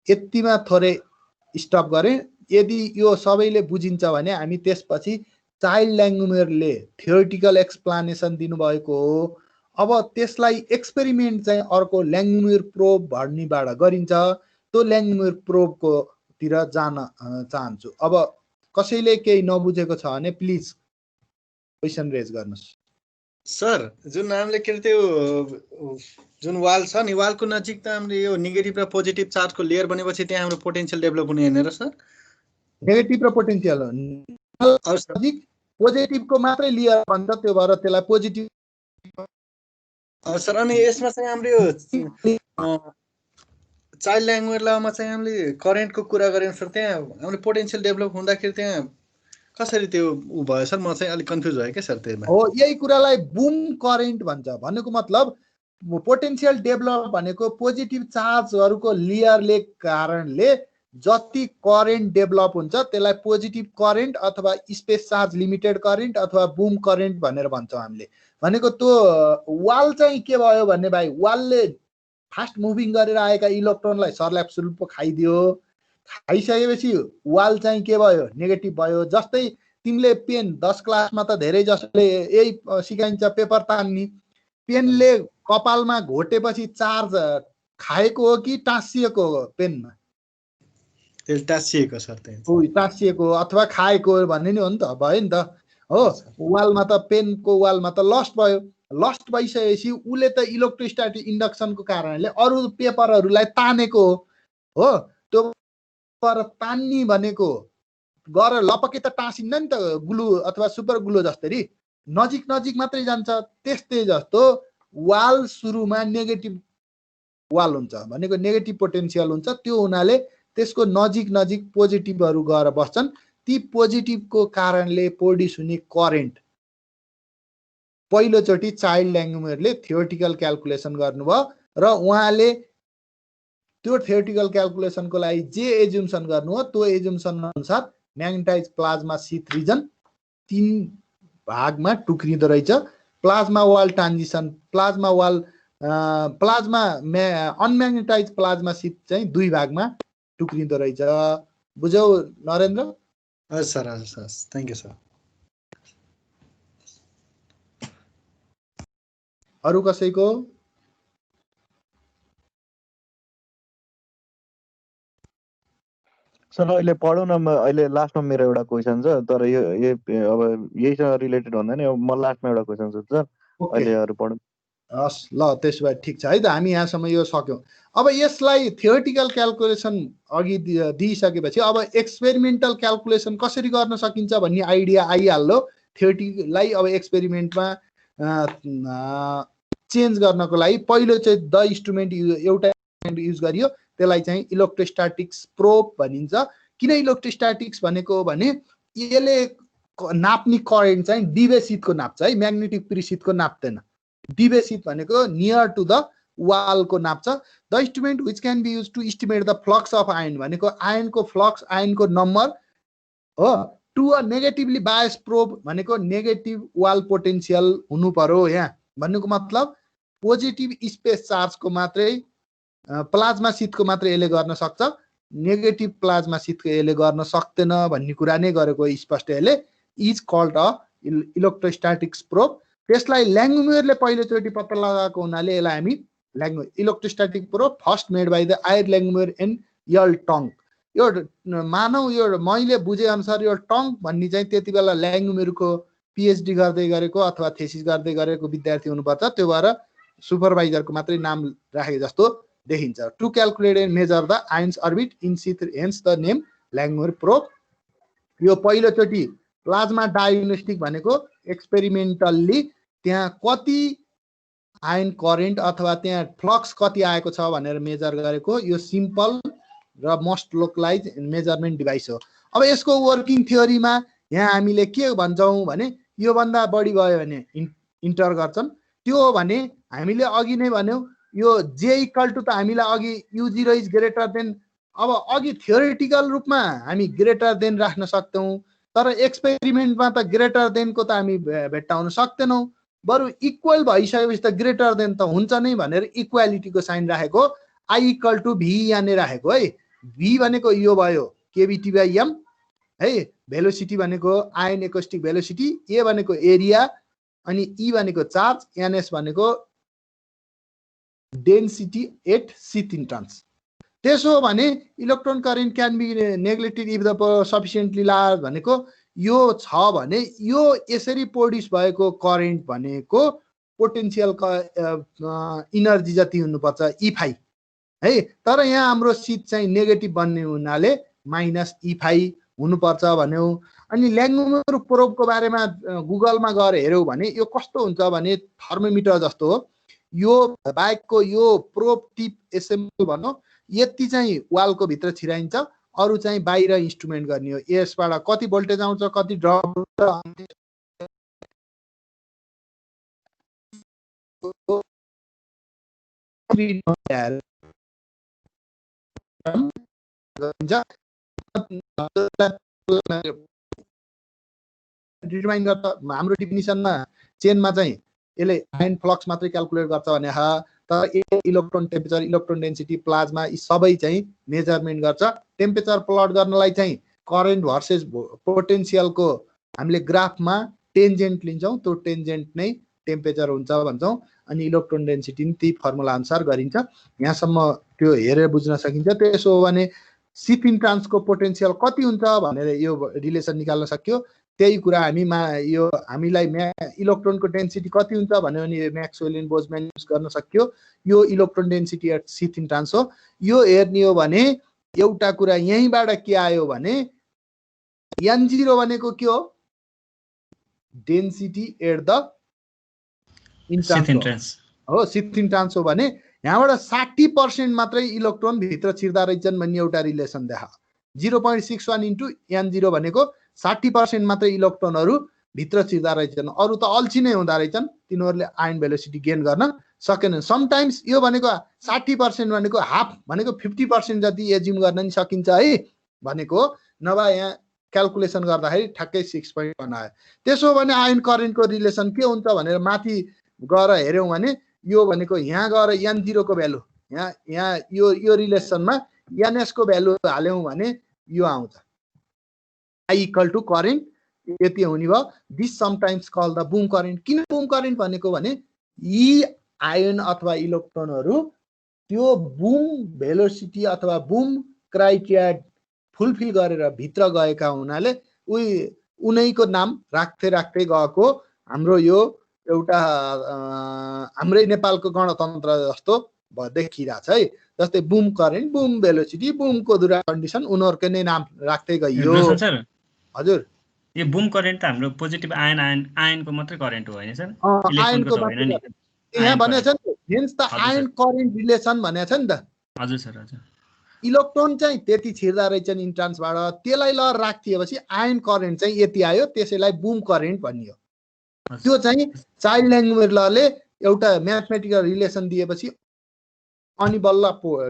यतिमा थोरै स्टप गरेँ। यदि यो सबैले बुझिन्छ भने हामी त्यसपछि चाइल्ड ल्याङ्ग्वेजले थियोरिटिकल एक्सप्लानेसन दिनुभएको हो, अब त्यसलाई एक्सपेरिमेन्ट चाहिँ अर्को ल्याङ्ग्वेज प्रोब भन्नेबाट गरिन्छ। त्यो ल्याङ्ग्वेज प्रोबको तिर जान चाहन्छु। अब कसैले केही नबुझेको छ भने प्लिज क्वेसन रेज गर्नुहोस्। सर जुन हामीले के त्यो जुन वाल छ नि, वालको नजिक त हामीले यो नेगेटिभ र पोजिटिभ चार्जको लेयर बनेपछि त्यहाँ हाम्रो पोटेन्सियल डेभलप हुने हैन र सर? नेगेटिभ र पोटेन्सियल नजिक पोजिटिभको मात्रै लेयर भन्छ, त्यो भएर त्यसलाई पोजिटिभ सर। अनि यसमा चाहिँ हाम्रो यो चाइल्ड ल्याङ्ग्वेजमा चाहिँ हामीले करेन्टको कुरा गऱ्यौँ सर, त्यहाँ हामीले पोटेन्सियल डेभलप हुँदाखेरि त्यहाँ कसरी त्यो उ भयो सर? म चाहिँ अलिक कन्फ्युज भयो क्या सर त्यसमा। हो, यही कुरालाई बुम करेन्ट भन्छ। भनेको मतलब पोटेन्सियल डेभलप भनेको पोजिटिभ चार्जहरूको लेयरले कारणले जति करेन्ट डेभलप हुन्छ त्यसलाई पोजिटिभ करेन्ट अथवा स्पेस चार्ज लिमिटेड करेन्ट अथवा बुम करेन्ट भनेर भन्छौँ हामीले। भनेको त्यो वाल चाहिँ के भयो भने भाइ, वालले फास्ट मुभिङ गरेर आएका इलेक्ट्रोनलाई सर्ल्याप सुल्प खाइदियो। खाइसकेपछि वाल चाहिँ के भयो? नेगेटिभ भयो। जस्तै तिमीले पेन 10 क्लासमा त धेरै जसले यही सिकाइन्छ पेपर तान्ने, पेनले कपालमा घोटेपछि चार्ज खाएको हो कि टाँसिएको हो? पेनमा टाँसिएको सर, टाँसिएको अथवा खाएको भन्ने नि हो नि त, भयो नि त हो। वालमा त पेनको वालमा त लस्ट भयो। लस्ट भइसकेपछि उसले त इलेक्ट्रोस्ट्याटिक इन्डक्सनको कारणले अरू पेपरहरूलाई तानेको हो। त्यो पेपर तान्ने भनेको गरेर लपके त टाँसिन्न नि त, ग्लु अथवा सुपर ग्लु जस्तरी नजिक नजिक मात्रै जान्छ। त्यस्तै जस्तो वाल सुरुमा नेगेटिभ वाल हुन्छ भनेको नेगेटिभ पोटेन्सियल हुन्छ, त्यो हुनाले त्यसको नजिक नजिक पोजिटिभहरू गएर बस्छन्। ती पोजिटिभको कारणले प्रोड्युस हुने करेन्ट पहिलोचोटि चाइल्ड ल्याङ्ग्वेजले थियोरिटिकल क्याल्कुलेसन गर्नुभयो र उहाँले त्यो थियोरिटिकल क्याल्कुलेसनको लागि जे एज्युम्सन गर्नु हो त्यो एज्युम्सन अनुसार म्याग्नेटाइज प्लाज्मा सिट रिजन 3 भागमा टुक्रिँदो रहेछ। Plasma wall transition, plasma wall unmagnetized plasma sheath चाहिँ 2 भागमा टुक्रिँदो रहेछ। बुझ्यौ नरेन्द्र? हजुर सर, हजुर सर, थ्याङ्क यू सर। अरू कसैको? सर अहिले पढौँ न। अहिले लास्टमा मेरो एउटा क्वेसन छ, तर यो अब यहीसँग रिलेटेड भन्दा नि म लास्टमा एउटा क्वेसन छ सर, अहिले अरू पढौँ। हस् ल, त्यसो भए ठिक छ है त, हामी यहाँसम्म यो सक्यौँ। अब यसलाई थियोरिटिकल क्याल्कुलेसन अघि दिइसकेपछि अब एक्सपेरिमेन्टल क्याल्कुलेसन कसरी गर्न सकिन्छ भन्ने आइडिया आइहाल्यो। थियोरिटीलाई अब एक्सपेरिमेन्टमा चेन्ज गर्नको लागि पहिलो चाहिँ द इन्स्ट्रुमेन्ट एउटा युज गरियो, त्यसलाई चाहिँ इलेक्ट्रोस्ट्याटिक्स प्रोब भनिन्छ। किन इलेक्ट्रोस्ट्याटिक्स भनेको भने यसले नाप्ने करेन्ट चाहिँ डिबेसितको नाप्छ है, म्याग्नेटिक प्रिसितको नाप्दैन। डिबेसित भनेको नियर टु द वालको नाप्छ। The instrument which can be use to estimate the flux of ion भनेको आयनको फ्लक्स, आयनको नम्बर हो। To a negatively bias probe भनेको नेगेटिभ वाल पोटेन्सियल हुनु पर्यो। यहाँ भन्नुको मतलब पोजिटिभ स्पेस चार्जको मात्रै प्लाज्मा सिटको मात्रै यसले गर्न सक्छ, नेगेटिभ प्लाज्मा सिटको यसले गर्न सक्दैन भन्ने कुरा नै गरेको स्पष्ट। यसले is called a electrostatics probe. त्यसलाई ल्याङ्ग्वेजले पहिलोचोटि पत्ता लगाएको हुनाले यसलाई हामी Langmuir electrostatic probe first made by the आयर ल्याङ्ग्वेज एन्ड यल टङ। यो मानौ यो मैले बुझे अनुसार यो टङ भन्ने चाहिँ त्यति बेला ल्याङ्ग्वेजको पिएचडी गर्दै गरेको अथवा थेसिस गर्दै गरेको विद्यार्थी हुनुपर्छ, त्यो भएर सुपरभाइजरको मात्रै नाम राखेको जस्तो देखिन्छ। To calculate and measure the ions orbit in sheath hence the name Langmuir probe. यो पहिलोचोटि प्लाज्मा डायग्नोस्टिक भनेको एक्सपेरिमेन्टल्ली त्यहाँ कति आयन करेन्ट अथवा त्यहाँ फ्लक्स कति आएको छ भनेर मेजर गरेको यो सिम्पल र मोस्ट लोकलाइज मेजरमेन्ट डिभाइस हो। अब यसको वर्किङ थ्योरीमा यहाँ हामीले के भन्छौँ भने योभन्दा बढी भयो भने इन्टर गर्छन्। त्यो भने हामीले अघि नै भन्यौँ यो जे इक्वल टु त हामीलाई अघि U0 इज ग्रेटर देन, अब अघि थ्योरिटिकल रूपमा हामी ग्रेटर देन राख्न सक्छौँ, तर एक्सपेरिमेन्टमा त ग्रेटर देनको त हामी भेट्टाउन सक्दैनौँ। बरु इक्वल भइसकेपछि त ग्रेटर देन त हुन्छ नै भनेर इक्वालिटीको साइन राखेको, आई इक्वल टु भी यहाँनिर राखेको है। भी भनेको यो भयो kBT/m है, भेलोसिटी भनेको आयन एकोस्टिक भेलोसिटी, ए भनेको एरिया, अनि ई भनेको चार्ज, एनएस भनेको डेन्सिटी एट शीत इन्ट्रान्स। त्यसो भने electron current can be neglected if the sufficiently large भनेको यो छ भने यो यसरी प्रोड्युस भएको करेन्ट भनेको पोटेन्सियल इनर्जी जति हुनुपर्छ E5 है। तर यहाँ हाम्रो शीत चाहिँ नेगेटिभ बन्ने हुनाले माइनस E5 हुनुपर्छ भन्यौँ। अनि ल्याङ्गुमर प्रोबको बारेमा गुगलमा गएर हेऱ्यौँ भने यो कस्तो हुन्छ भने थर्मोमिटर जस्तो हो। यो बाइकको यो प्रोब टिप एसेम्बल भनौँ, यति चाहिँ वालको भित्र छिराइन्छ, अरू चाहिँ बाहिर इन्स्ट्रुमेन्ट गर्ने हो। यसबाट कति भोल्टेज आउँछ, कति ड्रप डिटरमाइन गर्छ। हाम्रो डिफिनिसनमा चेनमा चाहिँ यसले आयन फ्लक्स मात्रै क्याल्कुलेट गर्छ भने तर electron temperature, electron density, plasma यी सबै चाहिँ मेजरमेन्ट गर्छ। टेम्परेचर प्लट गर्नलाई चाहिँ करेन्ट भर्सेस पोटेन्सियलको हामीले ग्राफमा टेन्जेन्ट लिन्छौँ, त्यो टेन्जेन्ट नै टेम्परेचर हुन्छ भन्छौँ। अनि इलेक्ट्रोन डेन्सिटी पनि त्यही फर्मुला अनुसार गरिन्छ। यहाँसम्म त्यो हेरेर बुझ्न सकिन्छ। त्यसो हो भने शीत इन्ट्रान्सको पोटेन्सियल कति हुन्छ भनेर यो रिलेसन निकाल्न सक्यो। त्यही कुरा यो हामीलाई इलेक्ट्रोनको डेन्सिटी कति हुन्छ भन्यो भने म्याक्सवेल बोल्ट्जम्यान युज गर्न सक्यो। यो electron density at sheath entrance हो। यो हेर्ने हो भने एउटा कुरा यहीँबाट के आयो भने N0 भनेको के हो, डेन्सिटी एट द इन्ट्रान्स हो, शीत इन्ट्रान्स हो भने यहाँबाट 60% मात्रै इलेक्ट्रोन भित्र छिर्दा रहेछन् भन्ने एउटा रिलेसन देखा। 0.61 इन्टु N0 भनेको 60% मात्रै इलेक्ट्रोनहरू भित्र छिर्दा रहेछन्, अरू त अल्छी नै हुँदा रहेछन्, तिनीहरूले आयन भेलोसिटी गेन गर्न सकेनन्। समटाइम्स यो भनेको 60% भनेको हाफ भनेको 50% जति एज्युम गर्न नि सकिन्छ है भनेको, नभए यहाँ क्याल्कुलेसन गर्दाखेरि ठ्याक्कै 6.1 आयो। त्यसो भने आयन करेन्टको रिलेसन के हुन्छ भनेर माथि गएर हेऱ्यौँ भने यो भनेको यहाँ गएर N0 को भ्यालु यहाँ यो रिलेसनमा NS को भ्यालु हाल्यौँ भने यो आउँछ, I इक्वल टु करेन्ट यति हुने भयो। This sometimes call the Bohm current. किन बुम करेन्ट भनेको भने यी आयन अथवा इलेक्ट्रोनहरू त्यो बुम भेलोसिटी अथवा बुम क्राइटेरिया फुलफिल गरेर भित्र गएका हुनाले उनैको नाम राख्दै राख्दै गएको हाम्रो यो एउटा हाम्रै नेपालको गणतन्त्र जस्तो देखिरहेछ है। जस्तै बुम करेन्ट, बुम भेलोसिटी, बुमको दुरा कन्डिसन उनीहरुकै नै नाम राख्दै गइयो। हजुर, यो बुम करेन्ट त हाम्रो पोजिटिभ आयनको मात्रै करेन्ट हो हैन सर? आयनको मात्रै नि यहाँ भनेछ नि, hence the ion current relation भनेछ नि त। हजुर सर, हजुर। इलेक्ट्रोन चाहिँ त्यति छिर्दा रहेछन् इन्ट्रान्सबाट, त्यसलाई ल राखिएपछि आयन करेन्ट चाहिँ यति आयो, त्यसैलाई बुम करेन्ट भनियो। त्यो चाहिँ चाइल्ड ल्याङ्ग्वेज लले एउटा म्याथमेटिकल रिलेसन दिएपछि अनि बल्ल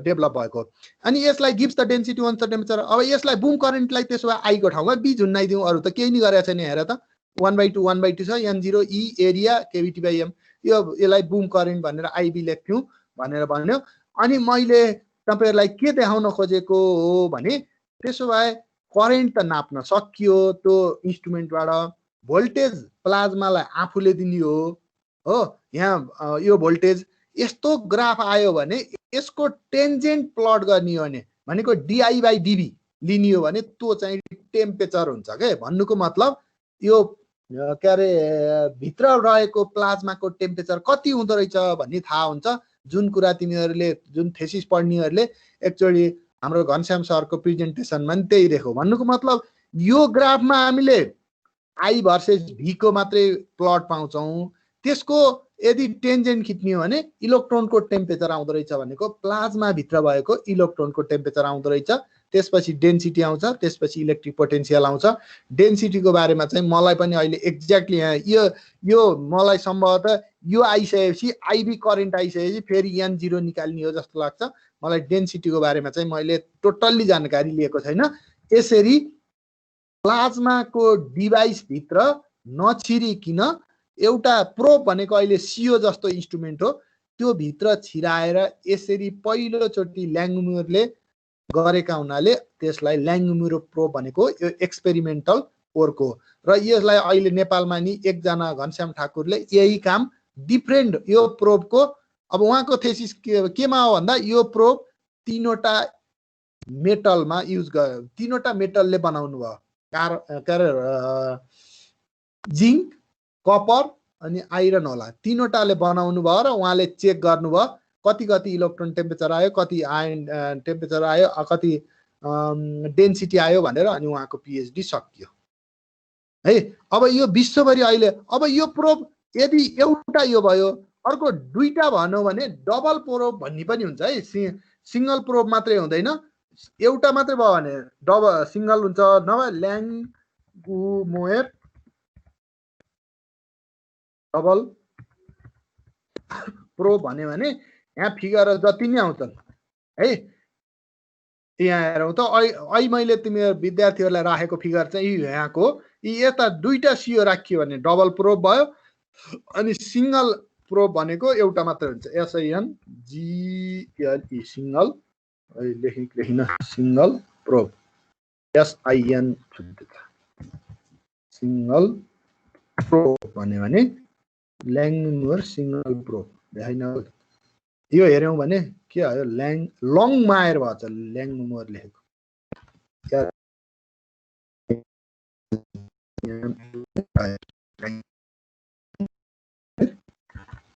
डेभलप भएको। अनि यसलाई gives the density once the temperature. अब यसलाई बुम करेन्टलाई त्यसो भए आई को ठाउँमा बी झुन्नाइदिउँ, अरू त केही नि गरेको छैन। हेर त 1/2 छ, N0 E एरिया kBT/m। यसलाई बुम करेन्ट भनेर आइबी लेख्थ्यौँ भनेर भन्यो। अनि मैले तपाईहरुलाई के देखाउन खोजेको हो भने त्यसो भए करेन्ट त नाप्न सकियो त्यो इन्स्ट्रुमेन्टबाट, भोल्टेज प्लाज्मालाई आफूले दिने हो। यहाँ यो भोल्टेज यस्तो ग्राफ आयो भने यसको टेन्जेन्ट प्लट गर्ने हो भनेको DI/dV लिने हो भने त्यो चाहिँ टेम्परेचर हुन्छ के। भन्नुको मतलब यो के अरे भित्र रहेको प्लाज्माको टेम्परेचर कति हुँदो रहेछ भन्ने थाहा हुन्छ। जुन कुरा तिमीहरूले जुन थेसिस पढ्नेहरूले एकचोटि हाम्रो घनश्याम सरको प्रेजेन्टेसनमा पनि त्यही देख्यौ। भन्नुको मतलब यो ग्राफमा हामीले I भर्सेस V को मात्रै प्लट पाउँछौँ, त्यसको यदि टेन्जेन्ट खिच्ने हो भने इलेक्ट्रोनको टेम्परेचर आउँदो रहेछ भनेको प्लाज्मा भित्र भएको इलेक्ट्रोनको टेम्परेचर आउँदो रहेछ। त्यसपछि डेन्सिटी आउँछ, त्यसपछि इलेक्ट्रिक पोटेन्सियल आउँछ। डेन्सिटीको बारेमा चाहिँ मलाई पनि अहिले एक्ज्याक्टली यहाँ यो मलाई सम्भवतः यो आइसकेपछि आइबी करेन्ट आइसकेपछि फेरि n0 निकाल्ने हो जस्तो लाग्छ मलाई। डेन्सिटीको बारेमा चाहिँ मैले टोटल्ली जानकारी लिएको छैन। यसरी प्लाज्माको डिभाइस भित्र नछिरिकिन एउटा प्रोब भनेको अहिले सियो जस्तो इन्स्ट्रुमेन्ट हो, त्यो भित्र छिराएर यसरी पहिलोचोटि ल्याङ्गमुरले गरेका हुनाले त्यसलाई ल्याङ्गमुर प्रोब भनेको यो एक्सपेरिमेन्टल वर्क हो। र यसलाई अहिले नेपालमा नि एकजना घनश्याम ठाकुरले यही काम डिफ्रेन्ट यो प्रोबको अब उहाँको थेसिस केमा हो भन्दा यो प्रोब तीनवटा मेटलमा युज गर्यो, तीनवटा मेटलले बनाउनु भयो, जिङ्क, कपर अनि आइरन होला, तीनवटाले बनाउनु भयो र उहाँले चेक गर्नुभयो कति कति इलेक्ट्रोन टेम्परेचर आयो, कति आयन टेम्परेचर आयो, कति डेन्सिटी आयो भनेर अनि उहाँको पिएचडी सकियो है। अब यो विश्वभरि अहिले अब यो प्रोब यदि एउटा यो भयो, अर्को दुईटा भन्यो भने डबल प्रोब भन्ने पनि हुन्छ है। सिंगल प्रोब मात्रै हुँदैन, एउटा मात्रै भयो भने डबल सिंगल हुन्छ, नभए ल्याङ्गमुर डबल प्रोब भन्यो भने यहाँ फिगर जति नै आउँछन् है। यहाँ हेरौँ त अहिले मैले तिमीहरू विद्यार्थीहरूलाई राखेको फिगर चाहिँ यहाँको यता दुईटा सियो राखियो भने डबल प्रोब भयो, अनि सिंगल प्रोब भनेको एउटा मात्रै हुन्छ, SINGLE सिंगल लेखिन single probe SIN single probe भन्यो भने ल्याङ्गमुर सिंगल प्रोब देखाइन। यो हेऱ्यौँ भने के आयो लङमायर भएछ ल्याङ्गमुर लेखेको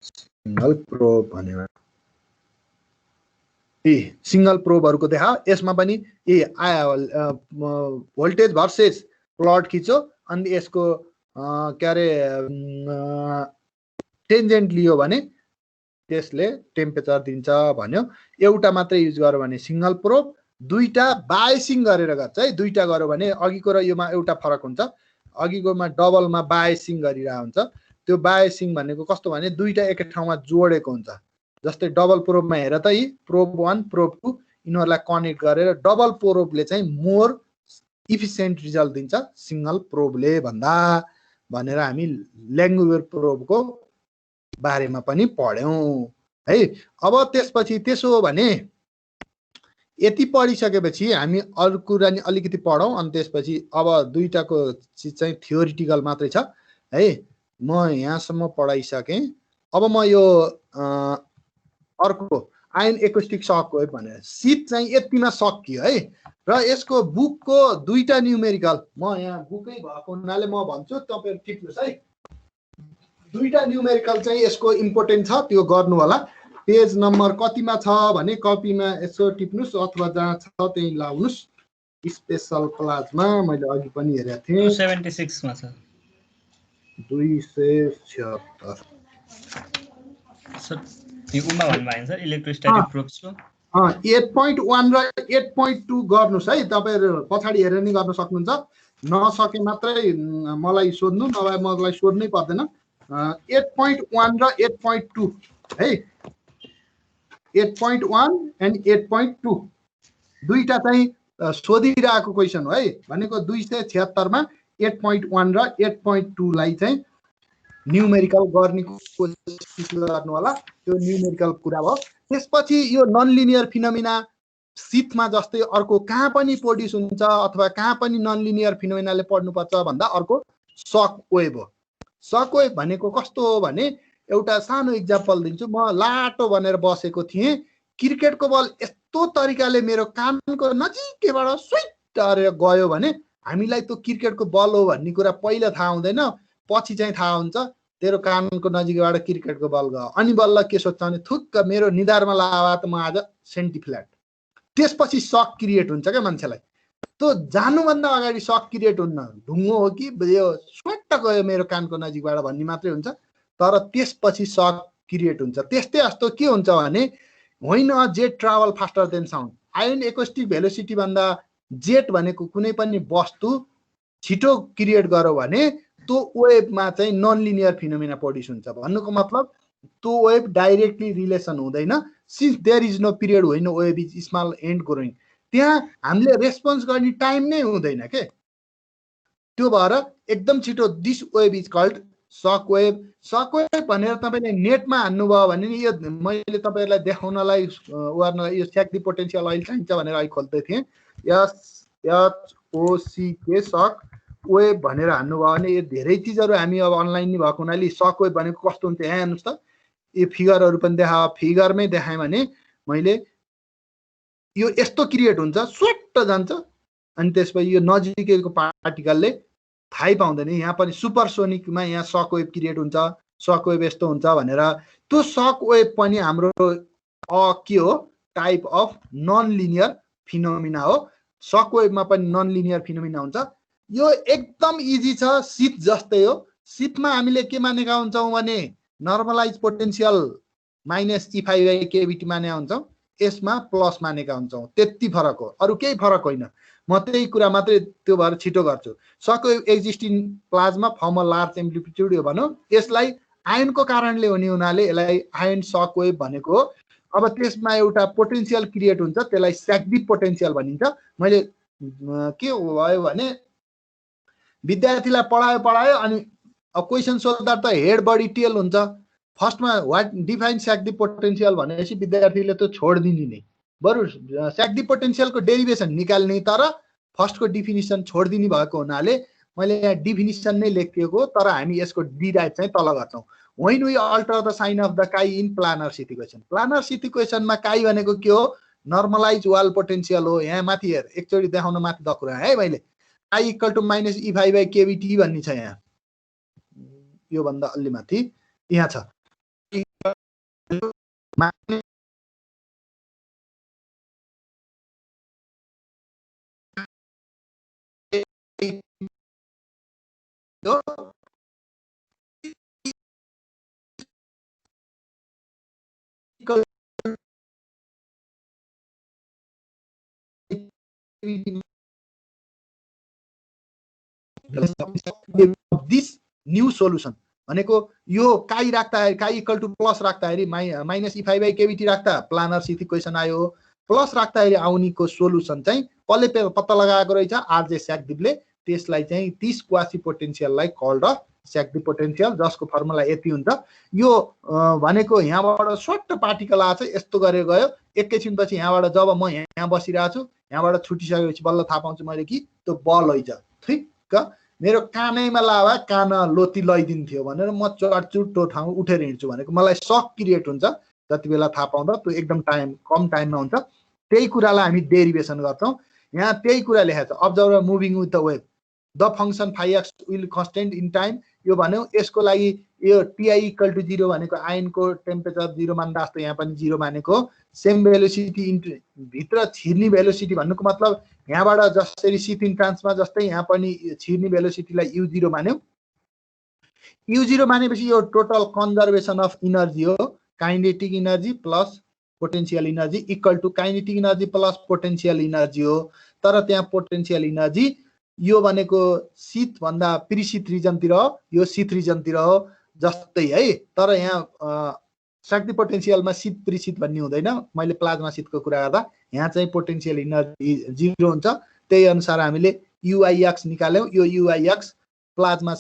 सिंगल प्रोब भन्यो। सिंगल प्रोबहरूको देखा यसमा पनि भोल्टेज भर्सेस प्लट खिच्यो अनि यसको के अरे टेन्जेन्ट लियो भने त्यसले टेम्परेचर दिन्छ भन्यो। एउटा मात्रै युज गर्यो भने सिंगल प्रोब, दुईटा बायसिङ गरेर गर्छ है। दुईटा गर्यो भने अघिको र योमा एउटा फरक हुन्छ, अघिकोमा डबलमा बायसिङ गरिरहेको हुन्छ। त्यो बायसिङ भनेको कस्तो भने दुईटा एकै ठाउँमा जोडेको हुन्छ। जस्तै डबल प्रोबमा हेर त यी प्रोब 1 प्रोब 2 यिनीहरूलाई कनेक्ट गरेर डबल प्रोबले चाहिँ मोर इफिसियन्ट रिजल्ट दिन्छ सिंगल प्रोबले भन्दा भनेर हामी ल्याङ्गमुर प्रोबको बारेमा पनि पढ्यौं है। अब त्यसपछि त्यसो हो भने यति पढिसकेपछि हामी अरु कुरा नि अलिकति पढौं, अनि त्यसपछि अब दुईटाको चीज चाहिँ थियोरिटिकल मात्रै छ है। म यहाँसम्म पढाइसकेँ। अब म यो अर्को आयन एकोस्टिक सक वेभ भनेर सिट चाहिँ यतिमा सकियो है। र यसको बुकको दुईटा न्युमेरिकल म यहाँ बुकै भएको हुनाले म भन्छु, तपाईहरु टिप्नुस् है। दुईटा न्युमेरिकल चाहिँ यसको इम्पोर्टेन्ट छ, त्यो गर्नु होला। पेज नम्बर कतिमा छ भने कपीमा यसो टिप्नुस् अथवा जहाँ छ त्यही लाउनुस्। स्पेशल प्लाज्मा मैले अघि पनि हेरेको थिएँ 276 मा छ। 276 सर यो उमा भन्नु भएन सर इलेक्ट्रोस्ट्याटिक प्रोब्सको 8.1 र 8.2 गर्नुस् है। तपाईहरु पछाडी हेरेर नि गर्न सक्नुहुन्छ, नसके मात्रै मलाई सोध्नु, नभए मलाई सोध्नै पर्दैन। 8.1 र 8.2 है। 8.1 एन्ड 8.2 दुईटा चाहिँ सोधिरहेको क्वेशन हो है। भनेको 276 मा 8.1 र 8.2 लाई चाहिँ न्युमेरिकल गर्ने कोसिस गर्नु होला। त्यो न्युमेरिकल कुरा भयो। त्यसपछि यो नन लिनियर फिनोमिना सिटमा जस्तै अर्को कहाँ पनि प्रोड्युस हुन्छ अथवा कहाँ पनि नन लिनियर फिनोमिनाले पढ्नुपर्छ भन्दा अर्को सक वेभ हो। सक वेभ भनेको कस्तो हो भने एउटा सानो एक्जाम्पल दिन्छु। म लाटो भनेर बसेको थिएँ, क्रिकेटको बल यस्तो तरिकाले मेरो कानको नजिकैबाट स्विट गरेर गयो भने हामीलाई त्यो क्रिकेटको बल हो भन्ने कुरा पहिला थाहा हुँदैन, पछि चाहिँ थाहा हुन्छ तेरो कानको नजिकैबाट क्रिकेटको बल गयो। अनि बल्ल के सोध्छ भने थुक्क मेरो निधारमा लावा त म आज सेन्टिफ्ल्याट। त्यसपछि सक क्रिएट हुन्छ क्या मान्छेलाई। त्यो जानुभन्दा अगाडि सक क्रिएट हुन्न, ढुङ्गो हो कि यो स्वेट गयो मेरो कानको नजिकबाट भन्ने मात्रै हुन्छ। तर त्यसपछि सक क्रिएट हुन्छ। त्यस्तै जस्तो के हुन्छ भने होइन jet travel faster than sound, ion acoustic velocity भन्दा जेट भनेको कुनै पनि वस्तु छिटो क्रिएट गर्यो भने त्यो वेभमा चाहिँ नन लिनियर फिनोमिना प्रोड्युस हुन्छ। भन्नुको मतलब त्यो वेभ डाइरेक्टली रिलेसन हुँदैन, since there is no period होइन wave is small and growing, त्यहाँ हामीले रेस्पोन्स गर्ने टाइम नै हुँदैन के। त्यो भएर एकदम छिटो दिस वेभ इज कल्ड सक वेभ। सक वेभ भनेर तपाईँले नेटमा हान्नुभयो भने नि यो मैले तपाईँहरूलाई देखाउनलाई उहाँहरूलाई यो स्याक्दी पोटेन्सियल अहिले चाहिन्छ भनेर अहिले खोल्दै थिएँ, SHOCK सक वेभ भनेर हान्नुभयो भने यो धेरै चिजहरू हामी अब अनलाइन नै भएको हुनाले सक वेभ भनेको कस्तो हुन्छ यहाँ हेर्नुहोस् त, यो फिगरहरू पनि फिगरमै देखाएँ भने मैले यो यस्तो क्रिएट हुन्छ, स्वाट्ट जान्छ अनि त्यसपछि यो नजिकैको पार्टिकलले थाहै पाउँदैन। यहाँ पनि सुपरसोनिकमा यहाँ सक वेभ क्रिएट हुन्छ, सक वेभ यस्तो हुन्छ भनेर। त्यो सक वेभ पनि हाम्रो के हो, type of non linear phenomena हो। सक वेभमा पनि नन लिनियर फिनोमिना हुन्छ। यो एकदम इजी छ, शीत जस्तै हो। शीतमा हामीले के मानेका हुन्छौँ भने नर्मलाइज पोटेन्सियल माइनस E5 केभिटी मानेका हुन्छौँ, यसमा प्लस मानेका हुन्छौँ, त्यति फरक हो, अरू केही फरक होइन। म त्यही कुरा मात्रै त्यो भएर छिटो गर्छु। Shock wave existing plasma form a large amplitude हो भनौँ, यसलाई आयनको कारणले हुने हुनाले यसलाई आयन सक वेभ भनेको हो। अब त्यसमा एउटा पोटेन्सियल क्रिएट हुन्छ, त्यसलाई स्याक्दी पोटेन्सियल भनिन्छ। मैले के भयो भने विद्यार्थीलाई पढायो अनि अब क्वेसन सोल्दा त हेड बडी टेल हुन्छ। फर्स्टमा वाट डिफाइन स्याक्दी पोटेन्सियल भनेपछि विद्यार्थीले त छोडिदिने नै, बरु स्याक्दी पोटेन्सियलको डेरिभेसन निकाल्ने, तर फर्स्टको डिफिनिसन छोडिदिने भएको हुनाले मैले यहाँ डिफिनिसन नै लेखिएको, तर हामी यसको डिराइभ चाहिँ तल गर्छौँ। When we alter the sign of the chi in planar sheath equation. Planar sheath इक्वेसनमा काई भनेको के हो, नर्मलाइज वाल पोटेन्सियल हो। यहाँ माथि हेर, एकचोटि देखाउन माथि द कुरा है मैले, काई इक्वल टु माइनस E5 केभिटी भन्ने छ यहाँ, यो भन्दा अलि माथि यहाँ छ दिस न्यू सोल्युसन भनेको यो काई राख्दाखेरि काई इक्वल टु प्लस राख्दाखेरि माइनस E5 केभिटी राख्दा प्लानर शीथ इक्वेसन आयो, प्लस राख्दाखेरि आउनेको सोल्युसन चाहिँ कसले पत्ता लगाएको रहेछ, आरजे स्याक्दीपले। त्यसलाई चाहिँ 30 क्वासी पोटेन्सियललाई कल्ड स्याक्दी पोटेन्सियल, जसको फर्मुला यति हुन्छ। यो भनेको यहाँबाट स्वाट्ट पार्टिकल आछ, यस्तो गरेर गयो, एकैछिनपछि यहाँबाट जब म यहाँ बसिरहेको छु, यहाँबाट छुटिसकेपछि बल्ल थाहा पाउँछु मैले कि त्यो बल हैछ। ठिक, मेरो कानैमा लावा कान लोती लैदिन्थ्यो भनेर म चढ्छु त्यो ठाउँ उठेर हिँड्छु भनेको मलाई सक क्रिएट हुन्छ जति बेला थाहा पाउँदा, त्यो एकदम कम टाइममा हुन्छ। त्यही कुरालाई हामी डेरिभेसन गर्छौँ। यहाँ त्यही कुरा लेखेको छ, observer moving with the wave, the function phi x will constant in time. यो भन्यो यसको लागि यो टिआई इक्वल टु 0 भनेको आयनको टेम्परेचर 0 मान्दा जस्तो यहाँ पनि 0 मानेको, सेम भेलोसिटी भित्र छिर्ने भेलोसिटी भन्नुको मतलब यहाँबाट जसरी शीथ इन्ट्रान्समा जस्तै यहाँ पनि छिर्ने भेलोसिटीलाई U0 मान्यौँ। U0 मानेपछि यो टोटल कन्जर्भेसन अफ इनर्जी हो, kinetic energy plus potential energy equal to kinetic energy plus potential energy हो। तर त्यहाँ पोटेन्सियल इनर्जी यो भनेको शीत भन्दा प्रिशीत रिजनतिर हो, यो शीत रिजनतिर हो जस्तै है। तर यहाँ शक्ति पोटेन्सियलमा शीत प्रिशीत भन्ने हुँदैन। मैले प्लाज्मा शीतको कुरा गर्दा यहाँ चाहिँ पोटेन्सियल इनर्जी 0 हुन्छ। त्यही अनुसार हामीले UIX निकाल्यौँ। यो UIX प्लाज्मा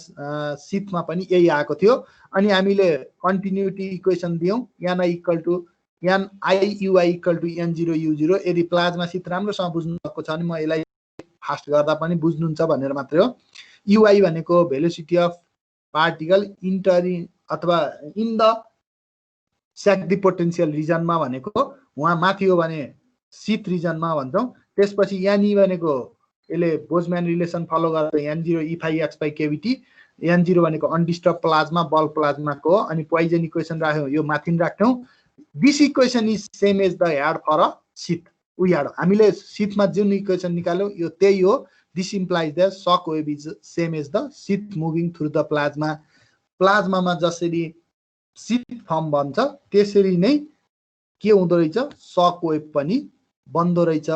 शीतमा पनि यही आएको थियो। अनि हामीले कन्टिन्युटी इक्वेसन दियौँ, Ni equal to NIUI equal to N0 U0। यदि प्लाज्मा शीत राम्रोसँग बुझ्नु भएको छ भने म यसलाई फास्ट गर्दा पनि बुझ्नुहुन्छ भनेर मात्रै हो। UI भनेको भेलोसिटी अफ पार्टिकल अथवा इन द स्याक्दी पोटेन्सियल रिजनमा भनेको, उहाँ माथि हो भने शीत रिजनमा भन्छौँ। त्यसपछि Ni भनेको यसले बोल्ट्जम्यान रिलेसन फलो गर्दा N0 E5x केभिटी, N0 भनेको अनडिस्टर्ब प्लाज्मा बल प्लाज्माको हो। अनि पोइजन इक्वेसन राख्यौँ, यो माथि राख्यौँ। This equation is same as the had for a sheath. हामीले शीतमा जुन इक्वेसन निकाल्यौँ यो त्यही हो। This implies the shock wave is same as the sheath moving through the plasma. प्लाज्मामा जसरी सिफ्ट फर्म बन्छ त्यसरी नै के हुँदो रहेछ सक वेभ पनि बन्दो रहेछ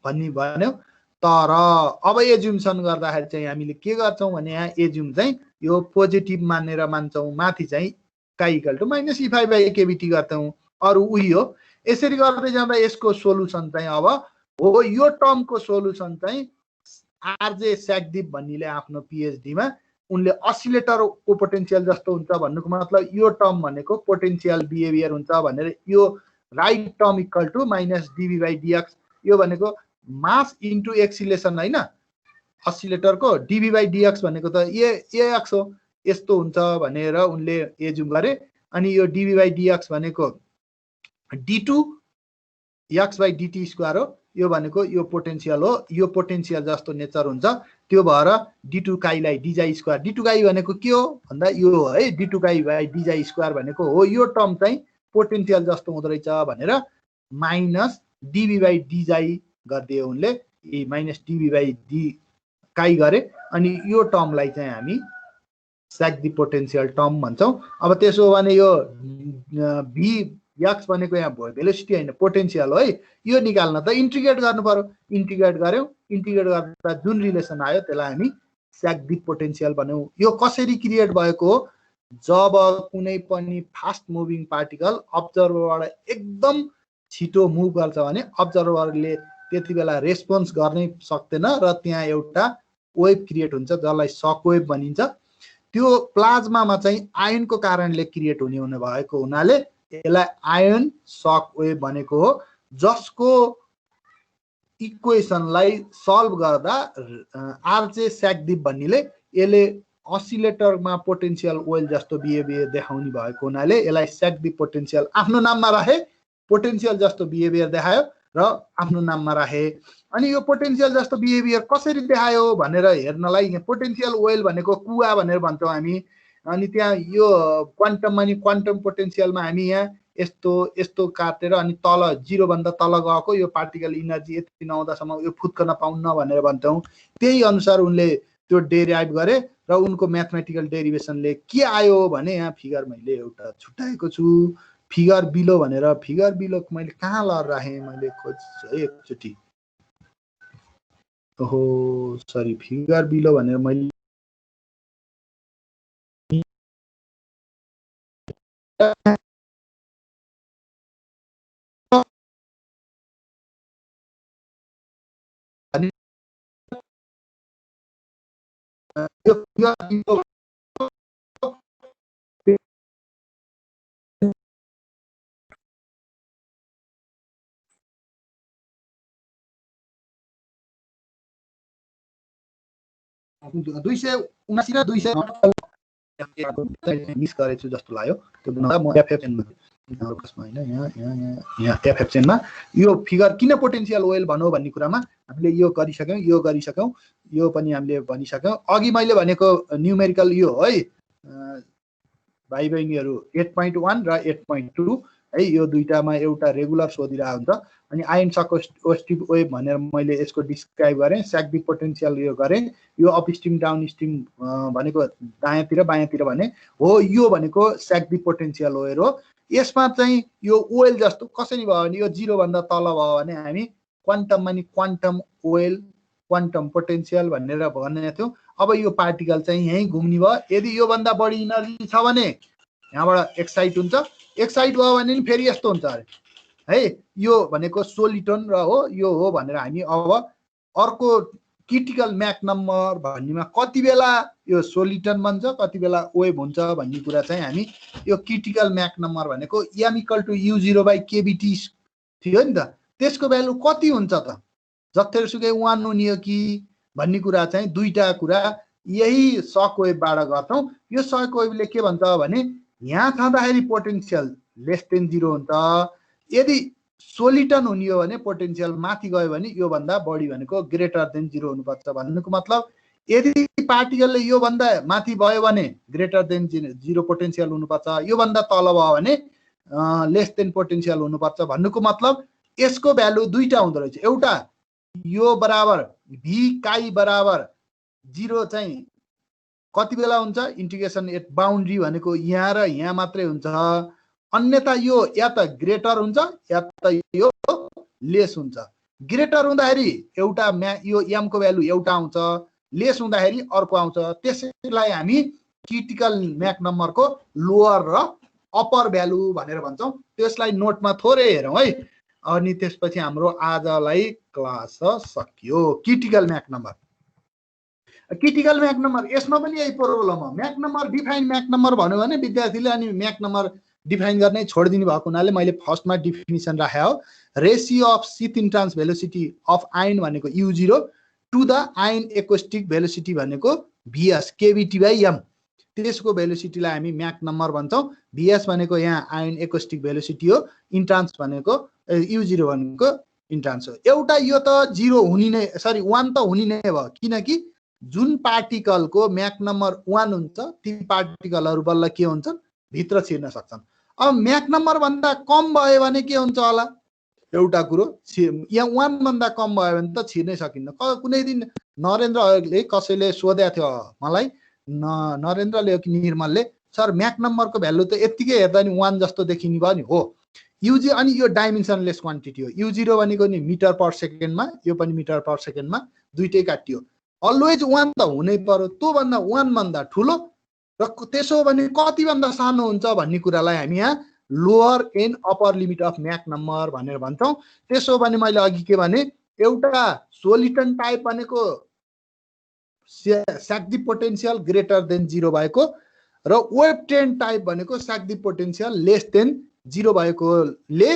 भन्ने भन्यो। तर अब एज्युम्सन गर्दाखेरि चाहिँ हामीले के गर्छौँ भने यहाँ एज्युम चाहिँ यो पोजिटिभ मानेर मान्छौँ, माथि चाहिँ chi equal to minus E5 by KBT गर्छौँ, अरू उही हो। यसरी गर्दै जाँदा यसको सोलुसन चाहिँ अब हो यो टर्मको सोलुसन चाहिँ आरजे स्याकडिप भन्नेले आफ्नो पिएचडीमा उनले असिलेटरको पोटेन्सियल जस्तो हुन्छ भन्नुको मतलब यो टर्म भनेको पोटेन्सियल बिहेभियर हुन्छ भनेर यो right term equal to minus dv by dx यो भनेको मास इन्टु एक्सिलेसन होइन असिलेटरको डिभी बाई डिएक्स भनेको त एएक्स हो यस्तो हुन्छ भनेर उनले एज्युम गरे। अनि यो डिभी बाई डिएक्स भनेको D2 x by dt square हो यो भनेको यो पोटेन्सियल हो यो पोटेन्सियल जस्तो नेचर हुन्छ त्यो भएर D2 काईलाई डिजाई स्क्वायर D2 काई भनेको के हो भन्दा यो हो है D2 काई बाई डिजाई स्क्वायर भनेको हो यो टर्म चाहिँ पोटेन्सियल जस्तो हुँदो रहेछ भनेर माइनस डिभी बाई डिजाई गरिदियो उनले माइनस डिभी बाई डी काई गरे अनि यो टर्मलाई चाहिँ हामी स्याक दि पोटेन्सियल टर्म भन्छौँ। अब त्यसो हो भने यो भी एक्स भनेको यहाँ भेलोसिटी होइन पोटेन्सियल हो है यो निकाल्न त इन्टिग्रेट गर्नु पर्यो इन्टिग्रेट गर्यौँ इन्टिग्रेट गर्दा जुन रिलेसन आयो त्यसलाई हामी स्याक दि पोटेन्सियल भन्यौँ। यो कसरी क्रिएट भएको हो जब कुनै पनि फास्ट मुभिङ पार्टिकल अब्जर्भरबाट एकदम छिटो मुभ गर्छ भने अब्जर्भरले त्यति बेला रेस्पोन्स गर्नै सक्दैन र त्यहाँ एउटा वेभ क्रिएट हुन्छ जसलाई सक वेभ भनिन्छ। त्यो प्लाज्मामा चाहिँ आयनको कारणले क्रिएट हुने भएको हुनाले यसलाई आयन सक वेभ भनेको हो जसको इक्वेसनलाई सल्भ गर्दा आरजे स्याकडिप भन्नेले यसले असिलेटरमा पोटेन्सियल ओइल जस्तो बिहेभियर देखाउने भएको हुनाले यसलाई स्याकडिप पोटेन्सियल आफ्नो नाममा राखे पोटेन्सियल जस्तो बिहेभियर देखायो र आफ्नो नाममा राखे। अनि यो पोटेन्सियल जस्तो बिहेभियर कसरी देखायो भनेर हेर्नलाई यहाँ पोटेन्सियल ओइल भनेको कुवा भनेर भन्छौँ हामी। अनि त्यहाँ यो क्वान्टममा नि क्वान्टम पोटेन्सियलमा हामी यहाँ यस्तो यस्तो काटेर अनि तल 0 भन्दा तल गएको यो पार्टिकल इनर्जी यति नहुँदासम्म यो फुत्कन पाउन्न भनेर भन्छौँ। त्यही अनुसार उनले त्यो डेराइभ गरे र उनको म्याथमेटिकल डेरिभेसनले के आयो भने यहाँ फिगर मैले एउटा छुट्याएको छु फिगर बिलो भनेर फिगर बिलो मैले कहाँ लर राखेँ मैले खोज एकचोटि ओहो सरी फिगर बिलो भनेर मैले मिस गरेछु जस्तो लाग्यो त्यो म एफएफएनमा होइन यहाँ एफएफएनमा यो फिगर किन पोटेन्सियल ओइल भनौँ भन्ने कुरामा हामीले यो गरिसक्यौँ यो पनि हामीले भनिसक्यौँ। अघि मैले भनेको न्युमेरिकल यो है भाइ बहिनीहरू 8.1 र 8.2 है यो दुईटामा एउटा रेगुलर सोधिरहेको हुन्छ। अनि आयन सकोस्टिभ वेभ भनेर मैले यसको डिस्क्राइब गरेँ स्याकडिप पोटेन्सियल यो गरेँ यो अपस्ट्रिम डाउनस्ट्रिम भनेको दायाँतिर बायाँतिर भने हो यो भनेको स्याकडिप पोटेन्सियल वेभ हो। यसमा चाहिँ यो ओइल जस्तो कसरी भयो भने यो 0 भन्दा तल भयो भने हामी क्वान्टममा नि क्वान्टम ओइल क्वान्टम पोटेन्सियल भनेर भनेको थियौँ। अब यो पार्टिकल चाहिँ यहीँ घुम्ने भयो यदि यो भन्दा बढी इनर्जी छ भने यहाँबाट एक्साइट हुन्छ एक्साइट भयो भने नि फेरि यस्तो हुन्छ अरे है यो भनेको सोलिटन र हो यो हो भनेर हामी अब अर्को क्रिटिकल म्याक नम्बर भन्नेमा कति बेला यो सोलिटन बन्छ कति बेला वेभ हुन्छ भन्ने कुरा चाहिँ हामी यो क्रिटिकल म्याक नम्बर भनेको M equal to U0 by KBT थियो नि त त्यसको भ्यालु कति हुन्छ त जत्तिसुकै 1 हुने हो कि भन्ने कुरा चाहिँ दुईटा कुरा यही सक वेभबाट गर्छौँ। यो सक वेभले के भन्छ भने यहाँ छँदाखेरि पोटेन्सियल लेस देन 0 हुन्छ यदि सोलिटन हुने हो भने पोटेन्सियल माथि गयो भने यो भन्दा बढी भनेको ग्रेटर देन 0 हुनुपर्छ भन्नुको मतलब यदि पार्टिकलले यो भन्दा माथि भयो भने ग्रेटर देन 0 पोटेन्सियल हुनुपर्छ यो भन्दा तल भयो भने लेस देन पोटेन्सियल हुनुपर्छ भन्नुको मतलब यसको भ्यालु दुईटा हुँदो रहेछ एउटा यो बराबर भी काई बराबर 0 चाहिँ कति बेला हुन्छ इन्टिग्रेसन एट बाउन्ड्री भनेको यहाँ र यहाँ मात्रै हुन्छ अन्यथा यो या त ग्रेटर हुन्छ या त यो लेस हुन्छ ग्रेटर हुँदाखेरि एउटा यो m को भ्यालु एउटा आउँछ लेस हुँदाखेरि अर्को आउँछ त्यसैलाई हामी क्रिटिकल म्याक नम्बरको लोअर र अप्पर भ्यालु भनेर भन्छौं त्यसलाई नोटमा थोरै हेरौं है अनि त्यसपछि हाम्रो आजलाई क्लास सकियो critical Mach number critical Mach number यसमा पनि यही प्रोब्लम हो MAC number define MAC number भन्यो भने विद्यार्थीले अनि म्याक नम्बर डिफाइन गर्नै छोडिदिनु भएको हुनाले मैले फर्स्टमा डिफिनिसन राखे हो ratio of sheath entrance velocity of ion भनेको u0 to the ion acoustic velocity भनेको vs kVt/m त्यसको भेलोसिटीलाई हामी म्याक नम्बर भन्छौं vs भनेको यहाँ आयन एकोस्टिक भेलोसिटी हो इन्ट्रान्स भनेको u0 भनेको इन्ट्रान्स हो एउटा यो त 0 हुने नै सरी 1 त हुने नै भयो किनकि जुन पार्टिकलको म्याक नम्बर 1 हुन्छ ती पार्टिकलहरु बल्ल के हुन्छन् भित्र छिर्न सक्छन् अब म्याक नम्बर भन्दा कम भयो भने के हुन्छ होला एउटा कुरो यहाँ 1 भन्दा कम भयो भने त छिर्नै सकिन्न कुनै दिन नरेन्द्रले कसैले सोधेको थियो मलाई नरेन्द्रले कि निर्मलले सर म्याक नम्बरको भ्यालु त यतिकै हेर्दा नि 1 जस्तो देखिने भयो नि हो u0 अनि यो डाइमेन्सनलेस क्वान्टिटी हो u0 भनेको नि मिटर पर सेकेन्डमा यो पनि मिटर पर सेकेन्डमा दुईटै काटियो अलवेज 1 त हुनै पर्यो त्यो भन्दा 1 भन्दा ठुलो र त्यसो भने कति भन्दा सानो हुन्छ भन्ने कुरालाई हामी यहाँ lower and upper limit of MAC number भनेर भन्छौं त्यसो भने मैले अघि के भने एउटा सोलिटन टाइप भनेको स्याक्दी पोटेन्शियल ग्रेटर देन 0 भएको र वेब ट्रेन टाइप भनेको स्याक्दी पोटेन्शियल लेस देन 0 भएकोले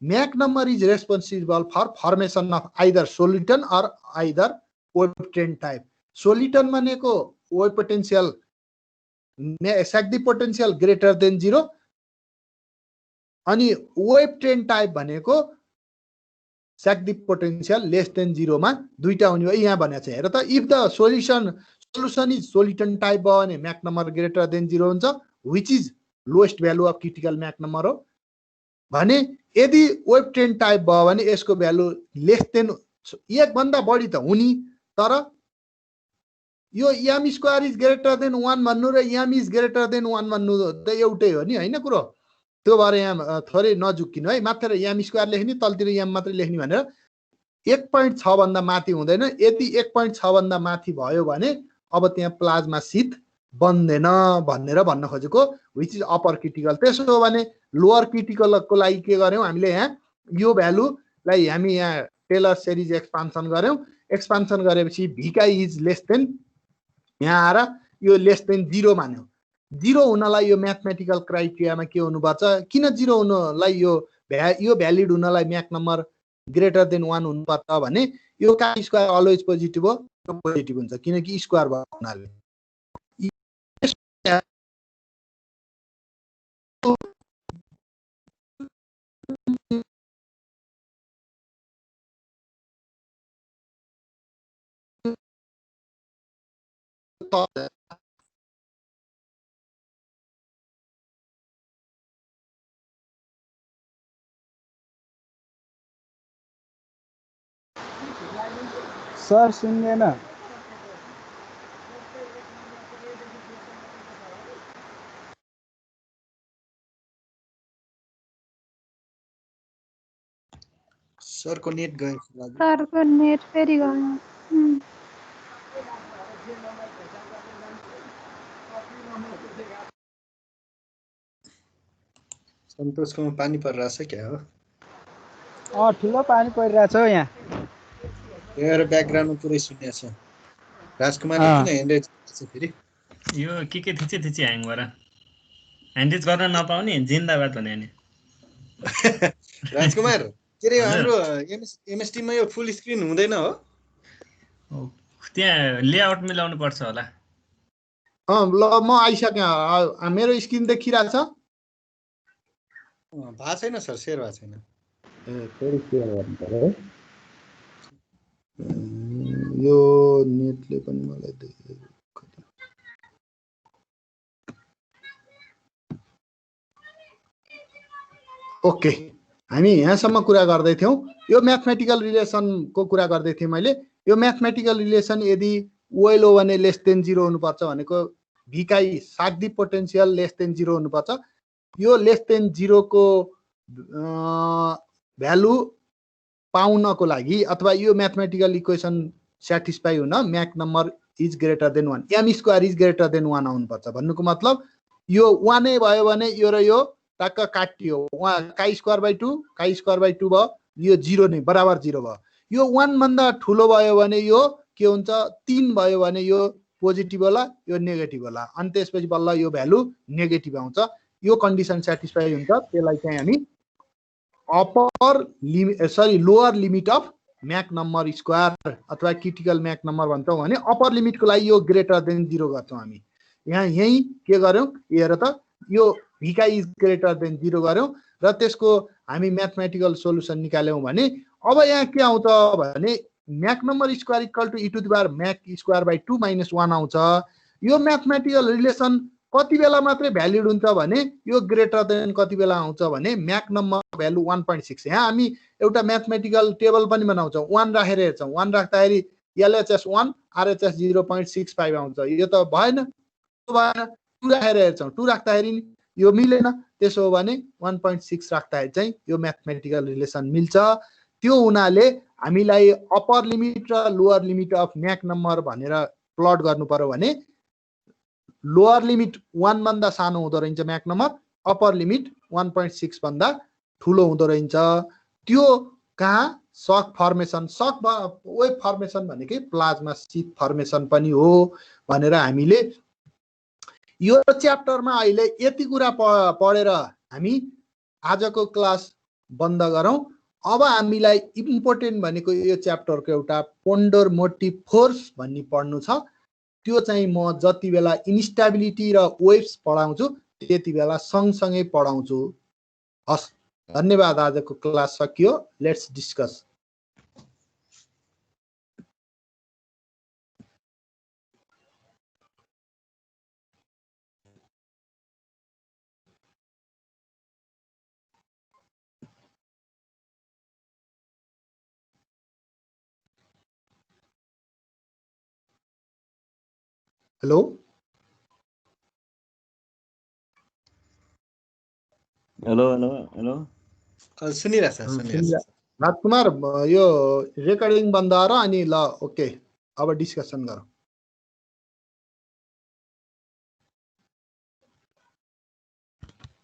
Mach number is responsible for formation of either soliton or either wave train type soliton भनेको wave potential Sagdeev potential greater than 0 अनि web train type भनेको स्याक्दी potential lace than 0 मा दुईटा हुने हो यहाँ भनेको छ हेर त if the solution is soliton type भयो भने म्याक नम्बर ग्रेटर देन 0 हुन्छ which is lowest value of critical Mach number हो भने यदि वेब ट्रेन टाइप भयो भने यसको भ्यालु लेस देन 1 भन्दा बढी त हुने तर यो m square is greater than 1 भन्नु र m इज ग्रेटर देन 1 भन्नु त एउटै हो नि हैन कुरो त्यो भएर यहाँ थोरै नझुक्किनु है मात्र m स्क्वायर लेख्ने तलतिर m मात्रै लेख्ने भनेर 1.6 भन्दा माथि हुँदैन यदि 1.6 भन्दा माथि भयो भने अब त्यहाँ प्लाज्मा शीत बन्दैन भनेर भन्न खोजेको व्हिच इज अप्पर क्रिटिकल त्यसो हो भने लोअर क्रिटिकलको लागि के गर्यौं हामीले यहाँ यो भ्यालुलाई हामी यहाँ टेलर सिरिज एक्सपान्सन गर्यौं एक्सपान्सन गरेपछि v इज लेस देन यहाँ आएर यो लेस देन 0 मान्यौ 0 हुनलाई यो म्याथमेटिकल क्राइटेरियामा के हुनुपर्छ किन 0 हुनलाई यो भ्यालिड हुनलाई म्याक नम्बर ग्रेटर देन 1 हुनुपर्छ भने यो का स्क्वायर अलवेज पोजिटिभ हो पोजिटिभ हुन्छ किनकि स्क्वायर भएको हुनाले सर सुन्दैन सरको नेट गयो सरको नेट फेरि गयो सन्तोषकोमा पानी परिरहेछ क्या हो ठुलो पानी परिरहेछ हो यहाँ मेरो ब्याकग्राउन्डमा पुरै सुन्ने छ राजकुमार किन ह्यान्ड छ फेरि यो के थिचे ह्याङ भएर ह्यान्ड गर्न नपाउने जिन्दाबाद भने नि राजकुमार के रे हाम्रो एमएसटी मा यो फुल स्क्रिन हुँदैन हो त्यहाँ लेआउट मिलाउनु पर्छ होला ल म आइसके मेरो स्क्रिन देखिरहेछ भएको छैन सर शेयर भएको छैन फेरि शेयर गर्नु पर्यो यो नेटले पनि मलाई देखेको ओके हामी यहाँसम्म कुरा गर्दै थियौं यो म्याथमेटिकल रिलेसनको कुरा गर्दै थिएँ मैले यो म्याथमेटिकल रिलेसन यदि वेल हो भने लेस देन 0 हुनुपर्छ भनेको भिकाई साग्दी पोटेन्सियल लेस देन 0 हुनुपर्छ। यो लेस देन 0 को भ्यालु पाउनको लागि अथवा यो म्याथमेटिकल इक्वेसन स्याटिस्फाई हुन Mach number is greater than 1, M square is greater than 1 आउनुपर्छ। भन्नुको मतलब यो 1 नै भयो भने यो र यो टक्क काटियो, काई स्क्वायर बाई 2 भयो, यो 0 नै बराबर 0 भयो। यो 1 भन्दा ठुलो भयो भने यो के हुन्छ, 3 भयो भने यो पोजिटिभ होला, यो नेगेटिभ होला, अनि त्यसपछि बल्ल यो भ्यालु नेगेटिभ आउँछ। यो कन्डिसन स्याटिस्फाई हुन्छ, त्यसलाई चाहिँ हामी lower limit of MAC number square अथवा क्रिटिकल म्याक नम्बर भन्छौँ भने अप्पर लिमिटको लागि यो ग्रेटर देन 0 गर्छौँ हामी। यही के गर्यौँ, हेर त यो भिकाई इज ग्रेटर देन 0 गर्यौँ र त्यसको हामी म्याथमेटिकल सोलुसन निकाल्यौँ भने अब यहाँ के आउँछ भने Mach number square equal to e to the power Mach square by 2 minus 1 आउँछ। यो म्याथमेटिकल रिलेसन कति बेला मात्रै भ्यालिड हुन्छ भने यो ग्रेटर देन कति बेला आउँछ भने म्याक नम्बर भ्यालु 1.6। यहाँ हामी एउटा म्याथमेटिकल टेबल पनि बनाउँछौँ, 1 राखेर हेर्छौँ, 1 राख्दाखेरि एलएचएस 1 आरएचएस 0.65 आउँछ। यो त भएन, 2 राखेर हेर्छौँ, 2 राख्दाखेरि यो मिलेन, त्यसो हो भने 1.6 राख्दाखेरि चाहिँ यो म्याथमेटिकल रिलेसन मिल्छ। त्यो हुनाले हामीलाई अप्पर लिमिट र lower limit of MAC number भनेर प्लट गर्नु पर्यो भने लोअर लिमिट 1 भन्दा सानो हुँदो रहेछ म्याक नम्बर, अप्पर लिमिट 1.6 भन्दा ठुलो हुँदो रहेछ। त्यो कहाँ सक फर्मेसन, वेभ फर्मेसन भनेकै प्लाज्मा शीत फर्मेसन पनि हो भनेर हामीले यो च्याप्टरमा अहिले यति कुरा पढेर हामी आजको क्लास बन्द गरौँ। अब हामीलाई इम्पोर्टेन्ट भनेको यो च्याप्टरको एउटा पोन्डोर मोटिभ फोर्स भन्ने पढ्नु छ। त्यो चाहिँ म जति बेला इन्स्टेबिलिटी र वेव्स पढाउँछु त्यति बेला सँगसँगै पढाउँछु। हस्, धन्यवाद। आजको क्लास सकियो। Let's discuss. Hello hello hello hello सुनिरहेछ सुनिरहेछ। राजकुमार, यो रेकर्डिङ बन्द गर अनि ल ओके अब डिस्कसन गरौँ।